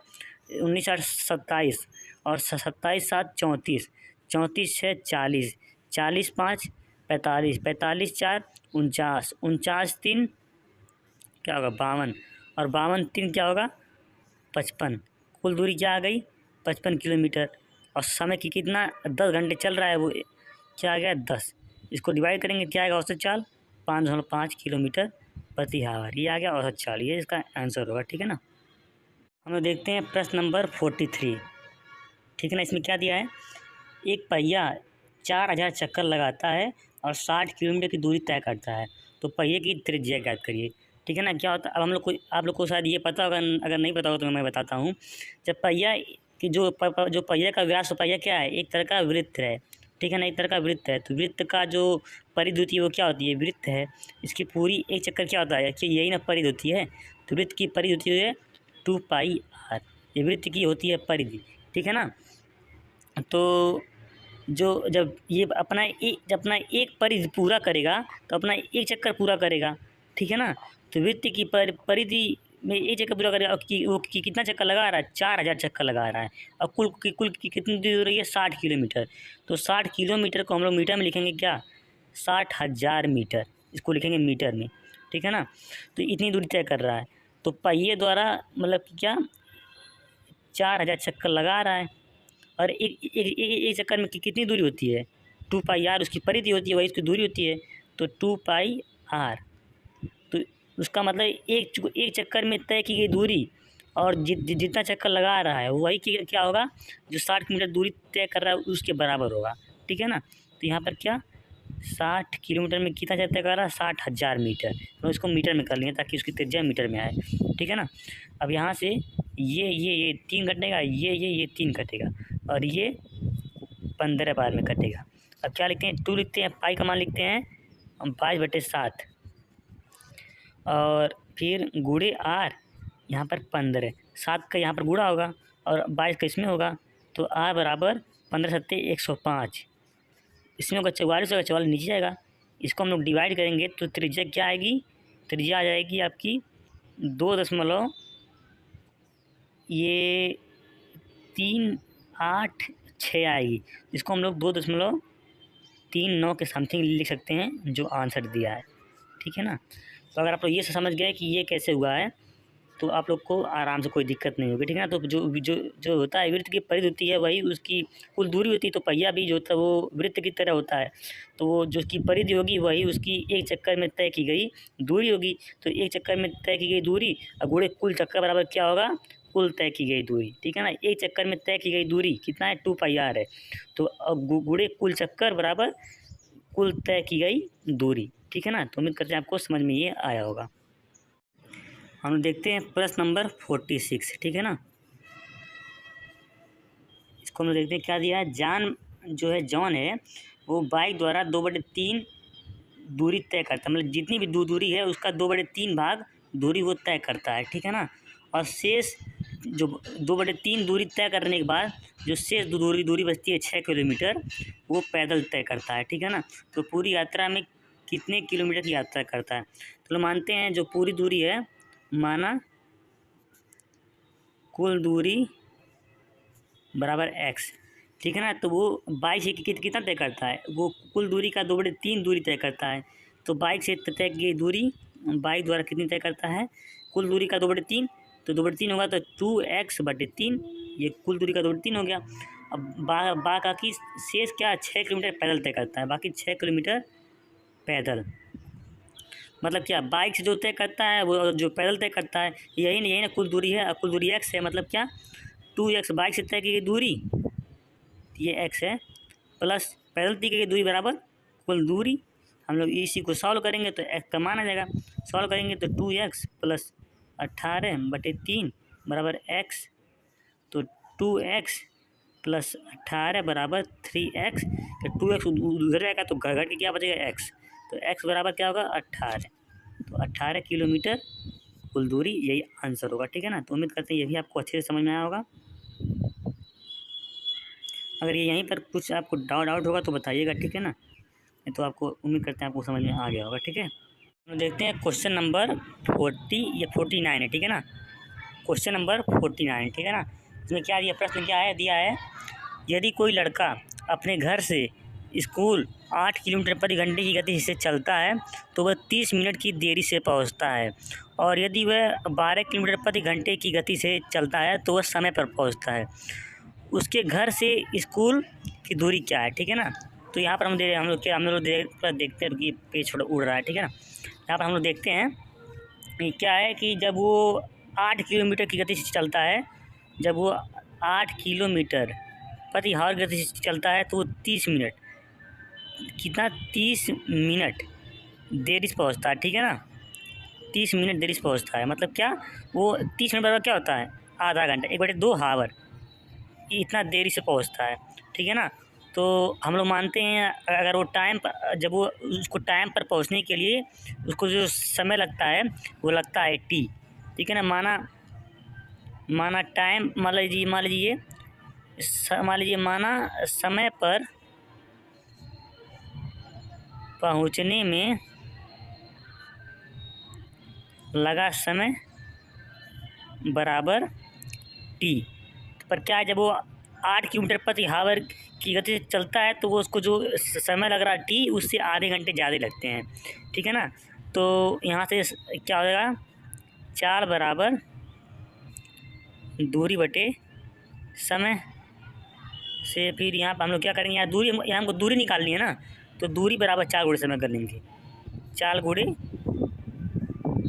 [SPEAKER 1] 19 8 27 और 27 7 34, 34 6 40, 40 5 45, 45 4 49, 49 3 क्या होगा 52 और 52 3 क्या होगा 55। कुल दूरी क्या आ गई 55 किलोमीटर। और समय की कितना 10 घंटे चल रहा है, वो क्या आ गया 10। इसको डिवाइड करेंगे क्या आएगा औसत चाल 5.5 किलोमीटर प्रति आवर। ये आ गया औसत चाल, ये इसका आंसर होगा। ठीक है ना। हम लोग देखते हैं प्रश्न नंबर 43। ठीक है ना। इसमें क्या दिया है, एक पहिया 4000 चक्कर लगाता है और 60 किलोमीटर की दूरी तय करता है, तो पहिए की त्रिज्या ज्ञात करिए। ठीक है ना। क्या होता है, अब हम लोग को, आप लोग को शायद ये पता होगा, अगर नहीं पता होगा तो मैं बताता हूँ। जब पहिया की जो पहिया का व्यास, पहिया क्या है, एक तरह का वृत्त है। ठीक है ना, एक तरह का वृत्त है। तो वृत्त का जो परिधि होती है वो क्या होती है, वृत्त है। इसकी पूरी एक चक्कर क्या होता है कि यही ना परिधि होती है। तो वृत्त की परिधि होती है 2πr, ये वृत्त की होती है परिधि। ठीक है ना। तो जब ये अपना एक परिधि पूरा करेगा तो अपना एक चक्कर पूरा करेगा। ठीक है ना। तो वृत्त की परिधि में एक चक्कर पूरा करेगा और कितना चक्कर लगा रहा है, 4000 चक्कर लगा रहा है। और कुल की कितनी दूरी हो रही है, 60 किलोमीटर। तो 60 किलोमीटर को हम लोग मीटर में लिखेंगे क्या, 60,000 मीटर, इसको लिखेंगे मीटर में। ठीक है ना। तो इतनी दूरी तय कर रहा है। तो पहिए द्वारा मतलब कि क्या 4000 चक्कर लगा रहा है और एक चक्कर में कितनी दूरी होती है, 2πr उसकी परिधि होती है, वही उसकी दूरी होती है। तो 2πr, तो उसका मतलब एक चक्कर में तय की गई दूरी और जितना चक्कर लगा रहा है वही क्या होगा, जो 60 किलोमीटर दूरी तय कर रहा है उसके बराबर होगा। ठीक है ना। तो यहाँ पर क्या 60 किलोमीटर में कितना तय कर रहा है, 60,000 मीटर। तो इसको मीटर में कर लेंगे ताकि उसकी त्रिज्या मीटर में आए। ठीक है ना। अब यहाँ से ये 3 कटेगा, ये 3 कटेगा और ये 15 बार में कटेगा। अब क्या लिखते हैं, 2 लिखते हैं, पाई का मान लिखते हैं हम 22/7 और फिर गुणे आर, यहाँ पर 15, 7 का यहाँ पर गुणा होगा और 22 का इसमें होगा। तो आर बराबर 15 7 105, इसमें होगा 44 होगा, 44 नीचे जाएगा। इसको हम लोग डिवाइड करेंगे तो त्रिज्या क्या आएगी, त्रिज्या आ जाएगी आपकी 2.386 आएगी। इसको हम लोग 2.39 के समथिंग लिख सकते हैं जो आंसर दिया है। ठीक है ना। तो अगर आप लोग ये समझ गए कि ये कैसे हुआ है तो आप लोग को आराम से कोई दिक्कत नहीं होगी। ठीक है ना। तो जो होता है, वृत्त की परिधि होती है वही उसकी कुल दूरी होती है। तो पहिया भी जो होता है वो वृत्त की तरह होता है। तो वो जो उसकी परिधि होगी वही उसकी एक चक्कर में तय की गई दूरी होगी। तो एक चक्कर में तय की गई दूरी और गुणे कुल चक्कर बराबर क्या होगा, कुल तय की गई दूरी। ठीक है ना। एक चक्कर में तय की गई दूरी कितना है, 2πr है। तो गुणे कुल चक्कर बराबर कुल तय की गई दूरी। ठीक है ना। तो उम्मीद करते हैं आपको समझ में ये आया होगा। हम देखते हैं प्रश्न नंबर 46। ठीक है ना। इसको हम देखते हैं क्या दिया है, जॉन है वो बाइक द्वारा 2/3 दूरी तय करता है। मतलब जितनी भी दूरी है उसका 2/3 भाग दूरी वो तय करता है। ठीक है ना। और शेष जो 2/3 दूरी तय करने के बाद जो शेष दूरी बचती है 6 किलोमीटर, वो पैदल तय करता है। ठीक है ना। तो पूरी यात्रा में कितने किलोमीटर की यात्रा करता है, तो मानते हैं जो पूरी दूरी है, माना कुल दूरी बराबर x। ठीक है ना। तो वो बाइक से कितना तय करता है, वो कुल दूरी का 2/3 दूरी तय करता है। तो बाइक से तय की दूरी बाइक द्वारा कितनी तय करता है, कुल दूरी का 2/3। तो 2/3 होगा तो 2x/3, ये कुल दूरी का 2/3 हो गया। अब बाकी शेष क्या 6 किलोमीटर पैदल तय करता है, बाकी 6 किलोमीटर पैदल। मतलब क्या बाइक से जो तय करता है वो जो पैदल तय करता है, यही ना कुल दूरी है। और कुल दूरी x है, मतलब क्या 2x बाइक से तय की गई दूरी ये x है प्लस पैदल तरीके की दूरी बराबर कुल दूरी। हम लोग इसी को सॉल्व करेंगे तो x का मान आ जाएगा। सॉल्व करेंगे तो 2x प्लस 18/3 बराबर x। तो 2x प्लस 18 बराबर 3x। तो 2x उधर जाएगा तो घट के क्या बचेगा x। तो x बराबर क्या होगा 18। तो 18 किलोमीटर कुल दूरी, यही आंसर होगा। ठीक है ना। तो उम्मीद करते हैं ये भी आपको अच्छे से समझ में आया होगा। अगर ये यहीं पर कुछ आपको डाउट होगा तो बताइएगा, ठीक है ना। नहीं तो आपको उम्मीद करते हैं आपको समझ में आ गया होगा। ठीक है, तो देखते हैं क्वेश्चन नंबर 40 या 49 है। ठीक है ना, क्वेश्चन नंबर 49। ठीक है ना, इसमें क्या दिया, प्रश्न क्या है, दिया है यदि कोई लड़का अपने घर से स्कूल 8 किलोमीटर प्रति घंटे की गति से चलता है तो वह 30 मिनट की देरी से पहुंचता है, और यदि वह 12 किलोमीटर प्रति घंटे की गति से चलता है तो वह समय पर पहुंचता है। उसके घर से स्कूल की दूरी क्या है। ठीक है ना, तो यहाँ पर हम लोग देखते हैं कि पेज थोड़ा उड़ रहा है। ठीक है ना, यहाँ पर हम लोग देखते हैं क्या है कि जब वो 8 किलोमीटर की गति से चलता है, जब वो 8 किलोमीटर प्रति आवर गति से चलता है तो वो 30 मिनट, कितना 30 मिनट देरी से पहुँचता है। ठीक है ना, 30 मिनट देरी से पहुँचता है। मतलब क्या, वो 30 मिनट बराबर क्या होता है, आधा घंटा, 1/2 आवर, इतना देरी से पहुँचता है। ठीक है ना, तो हम लोग मानते हैं अगर वो टाइम पर, जब वो उसको टाइम पर पहुंचने के लिए उसको जो समय लगता है वो लगता है t। ठीक है ना, माना टाइम, मान लीजिए माना समय पर पहुंचने में लगा समय बराबर t। पर क्या है, जब वो 8 किलोमीटर प्रति आवर की गति से चलता है तो वो उसको जो समय लग रहा है टी, उससे आधे घंटे ज़्यादा लगते हैं। ठीक है ना, तो यहाँ से क्या हो जाएगा, 4 बराबर दूरी बटे समय से, फिर यहाँ पर हम लोग क्या करेंगे, यहाँ दूरी, यहाँ हमको दूरी निकालनी है ना, तो दूरी बराबर 4 गुणे समय कर लेंगे, 4 गुणे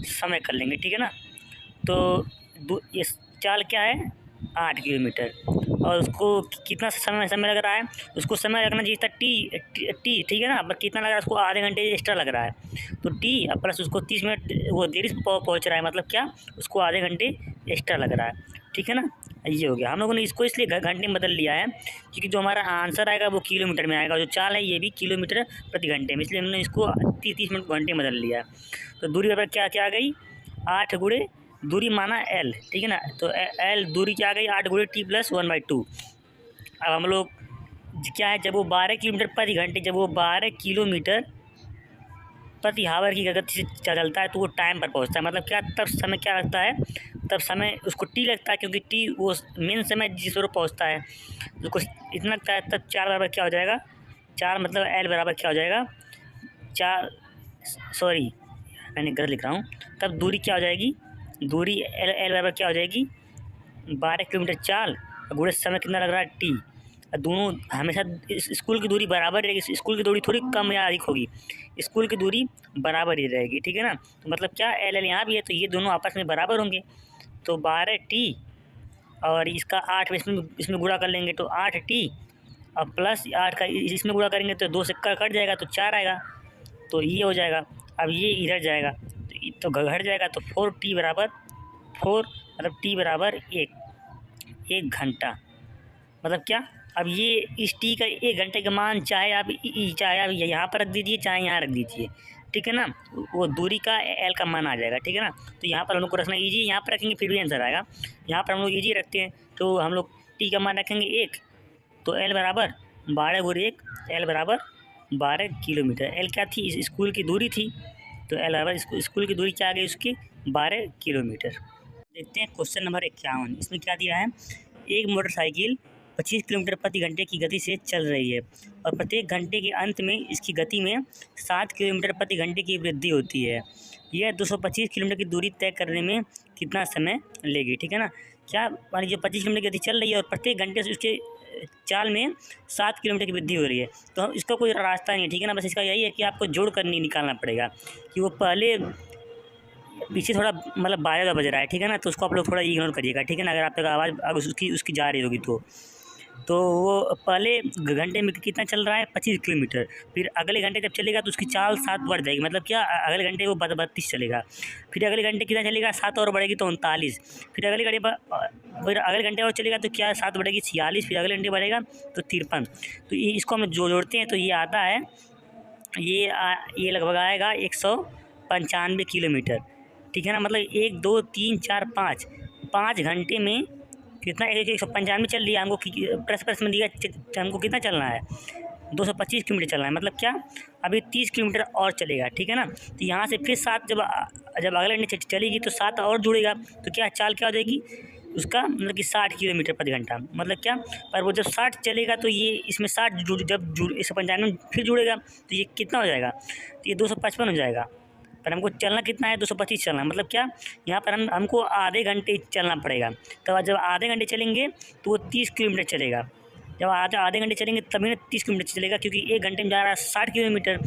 [SPEAKER 1] समय कर लेंगे। ठीक है ना, तो ये चाल क्या है 8 किलोमीटर, और उसको कितना समय लग रहा है, उसको समय लगना चाहिए था टी। ठीक है ना, पर कितना लग रहा है उसको, आधे घंटे एक्स्ट्रा लग रहा है। तो टी प्लस उसको 30 मिनट वो देरी से पहुँच रहा है, मतलब क्या, उसको आधे घंटे एक्स्ट्रा लग रहा है। ठीक है ना, ये हो गया। हम लोगों ने इसको इसलिए घंटे में बदल लिया है क्योंकि जो हमारा आंसर आएगा वो किलोमीटर में आएगा, जो चाल है ये भी किलोमीटर प्रति घंटे में, इसलिए हमने इसको 30 मिनट घंटे में बदल लिया है। तो दूरी बराबर क्या आ गई, 8 गुणे दूरी माना L। ठीक है ना, तो L दूरी क्या आ गई, 8 गुणे T प्लस 1/2। अब हम लोग क्या है, जब वो 12 किलोमीटर प्रति घंटे, जब वो 12 किलोमीटर प्रति आवर की गति से चलता है तो वो टाइम पर पहुंचता है। मतलब क्या, तब समय क्या लगता है, तब समय उसको टी लगता है, क्योंकि टी वो मेन समय जिस पर पहुँचता है उसको इतना लगता है। तब 4 बराबर क्या हो जाएगा, 4 मतलब L बराबर क्या हो जाएगा, 4, सॉरी मैंने गलत लिख रहा हूँ। तब दूरी क्या हो जाएगी, दूरी L बराबर क्या हो जाएगी, 12 किलोमीटर चाल गुणे समय कितना लग रहा है टी। दोनों हमेशा स्कूल की दूरी बराबर रहेगी, स्कूल की दूरी थोड़ी कम या अधिक होगी, स्कूल की दूरी बराबर ही रहेगी। ठीक है ना, तो मतलब क्या L यहाँ भी है तो ये दोनों आपस में बराबर होंगे। तो 12T और इसका 8 इसमें गुणा कर लेंगे तो 8T, और प्लस 8 का इसमें गुणा करेंगे तो 2 से कट जाएगा तो 4 आएगा, तो ये हो जाएगा। अब ये इधर जाएगा तो घट जाएगा, तो 4T बराबर 4, मतलब T बराबर 1 घंटा। मतलब क्या, अब ये इस T का 1 घंटे का मान चाहे आप यहाँ पर रख दीजिए चाहे यहाँ रख दीजिए। ठीक है ना, वो दूरी का L का मान आ जाएगा। ठीक है ना, तो यहाँ पर हम लोग को रखना ईजी, यहाँ पर रखेंगे फिर भी आंसर आएगा। यहाँ पर हम लोग ईजी रखते हैं तो हम लोग T का मान रखेंगे 1, तो L बराबर 12 गुणे 1, L बराबर 12 किलोमीटर। L क्या थी, स्कूल की दूरी थी, तो L बराबर स्कूल की दूरी क्या आ गई उसकी, 12 किलोमीटर। देखते हैं क्वेश्चन नंबर 51। इसमें क्या दिया है, एक मोटरसाइकिल 25 किलोमीटर प्रति घंटे की गति से चल रही है और प्रत्येक घंटे के अंत में इसकी गति में 7 किलोमीटर प्रति घंटे की वृद्धि होती है। यह 225 किलोमीटर की दूरी तय करने में कितना समय लेगी। ठीक है ना, क्या मान लीजिए 25 किलोमीटर की गति चल रही है और प्रत्येक घंटे से उसके चाल में 7 किलोमीटर की वृद्धि हो रही है, तो इसका कोई रास्ता नहीं है। ठीक है ना, बस इसका यही है कि आपको जोड़ कर निकालना पड़ेगा कि वो पहले पीछे थोड़ा मतलब बाजा का बज रहा है। ठीक है ना, तो उसको आप लोग थोड़ा इग्नोर करिएगा। ठीक है ना, अगर आप तक आवाज़ उसकी जा रही होगी तो तो वो पहले घंटे में कितना चल रहा है 25 किलोमीटर, फिर अगले घंटे जब चलेगा तो उसकी चाल 7 बढ़ जाएगी, मतलब क्या अगले घंटे वो 32 चलेगा, फिर अगले घंटे कितना चलेगा 7 और बढ़ेगी तो 39, फिर अगले घंटे फिर अगले घंटे और चलेगा तो क्या 7 बढ़ेगी 46, फिर अगले घंटे बढ़ेगा तो 53। तो इसको हम जोड़ते हैं तो ये आता है, ये लगभग आएगा 195 किलोमीटर, ठीक है ना। मतलब 1 2 3 4 5 घंटे में कितना 195 चल रही है हमको, प्रश्न में दिया हमको कितना चलना है 225 किलोमीटर चलना है, मतलब क्या अभी 30 किलोमीटर और चलेगा, ठीक है ना। तो यहाँ से फिर 7 जब अगले घंटे चलेगी तो 7 और जुड़ेगा, तो क्या चाल क्या हो जाएगी उसका, मतलब कि 60 किलोमीटर प्रति घंटा, मतलब क्या, पर वो जब 60 चलेगा तो ये इसमें 60 जब 195 में फिर जुड़ेगा तो ये कितना हो जाएगा, तो ये 255 हो जाएगा। पर हमको चलना कितना है 225 चलना, मतलब क्या यहाँ पर हमको आधे घंटे चलना पड़ेगा। तो जब आधे घंटे चलेंगे तो वो 30 किलोमीटर चलेगा, जब आधे घंटे चलेंगे तभी ना 30 किलोमीटर चलेगा, क्योंकि 1 घंटे में जा रहा है 60 किलोमीटर,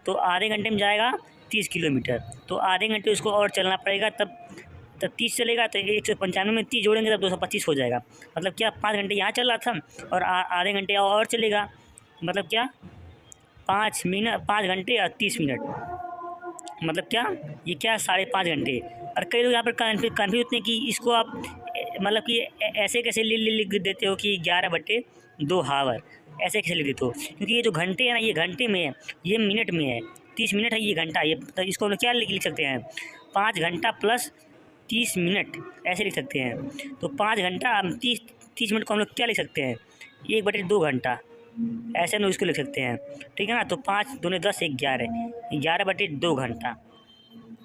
[SPEAKER 1] तो आधे घंटे में जाएगा 30 किलोमीटर, तो आधे घंटे उसको और चलना पड़ेगा, तब 30 चलेगा, तो 195 में 30 जोड़ेंगे तब 225 हो जाएगा। मतलब क्या 5 घंटे यहाँ चल रहा था और आधे घंटे और चलेगा, मतलब क्या 5 घंटे और 30 मिनट, मतलब क्या ये क्या 5.5 घंटे। और कई लोग यहाँ पर कन्फ्यूज होते हैं कि इसको आप मतलब कि ऐसे कैसे लिख देते हो कि 11/2 हावर, ऐसे कैसे लिख देते हो, क्योंकि ये जो घंटे है ना ये घंटे में है, ये मिनट में है, 30 मिनट है ये घंटा, ये तो इसको हम क्या लिख सकते हैं 5 घंटा प्लस 30 मिनट, ऐसे लिख सकते हैं। तो 5 घंटा 30 मिनट को हम लोग क्या लिख सकते हैं 1/2 घंटा, ऐसे हम इसको लिख सकते हैं, ठीक है ना। तो 5 दूनी 10 11/2 घंटा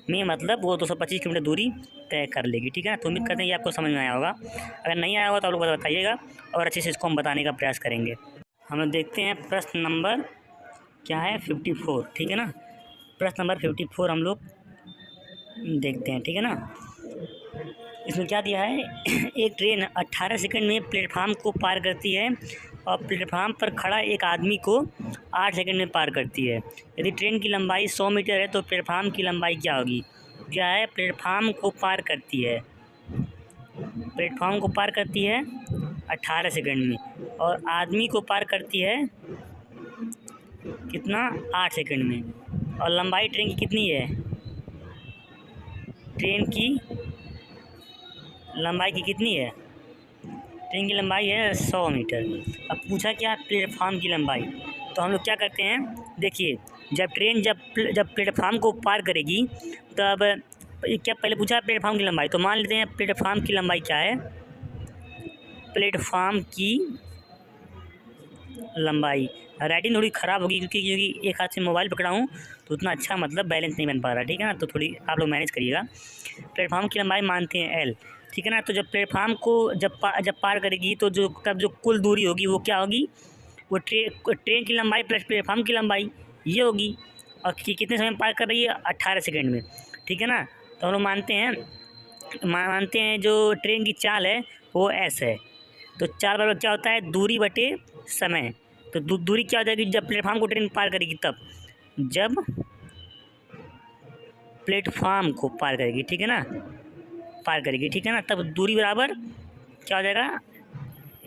[SPEAKER 1] में मतलब वो 225 किलोमीटर दूरी तय कर लेगी, ठीक है ना। तो उम्मीद करते हैं ये आपको समझ में आया होगा, अगर नहीं आया होगा तो आप लोग बताइएगा और अच्छे से इसको हम बताने का प्रयास करेंगे। हम लोग देखते हैं प्रश्न नंबर क्या है 54, ठीक है ना। प्रश्न नंबर 54 हम लोग देखते हैं, ठीक है ना। इसमें क्या दिया है एक ट्रेन 18 सेकंड में प्लेटफार्म को पार करती है और प्लेटफार्म पर खड़ा एक आदमी को 8 सेकंड में पार करती है। यदि ट्रेन की लंबाई 100 मीटर है तो प्लेटफार्म की लंबाई क्या होगी। क्या है प्लेटफार्म को पार करती है, प्लेटफार्म को पार करती है 18 सेकंड में और आदमी को पार करती है कितना 8 सेकंड में, और लंबाई ट्रेन की कितनी है, ट्रेन की लंबाई की कितनी है, ट्रेन की लंबाई है 100 मीटर। अब पूछा क्या प्लेटफार्म की लंबाई, तो हम लोग क्या करते हैं देखिए, जब ट्रेन जब प्लेटफार्म को पार करेगी तब क्या पहले पूछा प्लेटफार्म की लंबाई, तो मान लेते हैं प्लेटफार्म की लंबाई क्या है, प्लेटफार्म की लंबाई, राइटिंग थोड़ी ख़राब होगी क्योंकि एक हाथ से मोबाइल पकड़ा हूँ तो उतना अच्छा मतलब बैलेंस नहीं बन पा रहा, ठीक है ना। तो थोड़ी आप लोग मैनेज करिएगा। प्लेटफार्म की लंबाई मानते हैं L, ठीक है ना। तो जब प्लेटफार्म को जब पार करेगी तो तब जो कुल दूरी होगी वो क्या होगी, वो ट्रेन की लंबाई प्लस प्लेटफार्म की लंबाई ये होगी, और कितने समय में पार कर रही है 18 सेकंड में, ठीक है ना। तो हम लोग मानते हैं जो ट्रेन की चाल है वो S है, तो चाल बराबर क्या होता है दूरी बटे समय। तो दूरी क्या हो जाएगी जब प्लेटफार्म को ट्रेन पार करेगी, तब जब प्लेटफार्म को पार करेगी, ठीक है ना, पार करेगी, ठीक है ना, तब दूरी बराबर क्या हो जाएगा,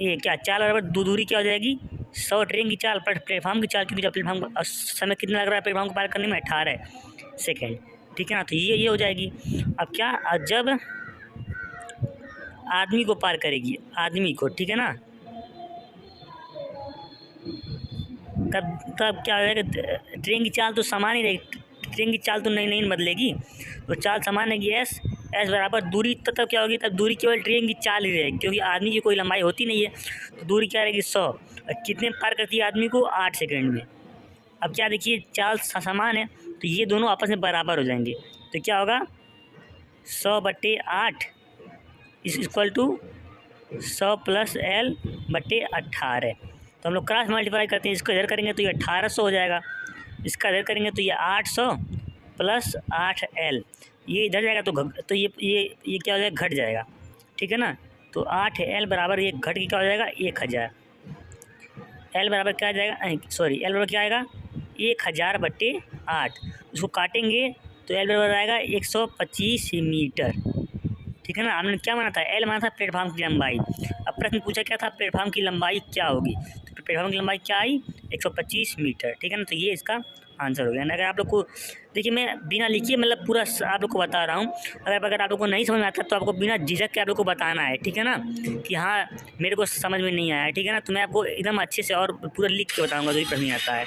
[SPEAKER 1] ये क्या चाल बराबर दूरी क्या हो जाएगी 100 ट्रेन की चाल पर प्लेटफार्म की चाल, क्योंकि जब प्लेटफार्म समय कितना लग रहा है प्लेटफार्म को पार करने में 18 सेकेंड, ठीक है ना। तो ये हो जाएगी। अब क्या जब आदमी को पार करेगी, आदमी को, ठीक है ना, तब क्या हो जाएगा, ट्रेन की चाल तो समान ही रहेगी, ट्रेन की चाल तो नहीं बदलेगी, तो चाल समान रहेगी S बराबर दूरी, तब क्या होगी, तब दूरी केवल ट्रेन की चाल ही रहेगी, क्योंकि आदमी की कोई लंबाई होती नहीं है, तो दूरी क्या रहेगी 100, और कितने पार करती है आदमी को 8 सेकंड में। अब क्या देखिए चाल समान है तो ये दोनों आपस में बराबर हो जाएंगे, तो क्या होगा 100/8 इज इक्वल टू 100 + L/18। तो हम लोग क्रॉस मल्टीप्लाई करते हैं, इसको इधर करेंगे तो ये 1800 हो जाएगा, इसका इधर करेंगे तो ये 800 + 8L, ये इधर जाएगा तो ये क्या हो जाएगा घट जाएगा, ठीक है ना। तो 8L बराबर ये घट के क्या हो जाएगा 1000, L बराबर क्या आ जाएगा, सॉरी L बराबर क्या आएगा 1000/8, उसको काटेंगे तो L बराबर आएगा 125 मीटर, ठीक है ना। हमने क्या माना था L माना था प्लेटफार्म की लंबाई, अब प्रश्न पूछा क्या था, प्लेटफॉर्म की लंबाई क्या होगी, तो प्लेटफॉर्म की लंबाई क्या आई 125 मीटर, ठीक है ना। तो ये इसका आंसर हो गया ना। अगर आप लोग को देखिए मैं बिना लिखिए मतलब पूरा आप लोग को बता रहा हूँ, अगर आप लोग को नहीं समझ में आता तो आपको बिना झिझक के आप लोग को बताना है, ठीक है ना, कि हाँ मेरे को समझ में नहीं आया, ठीक है ना। तो मैं आपको एकदम अच्छे से और पूरा लिख के बताऊँगा जो भी प्रश्न आता है।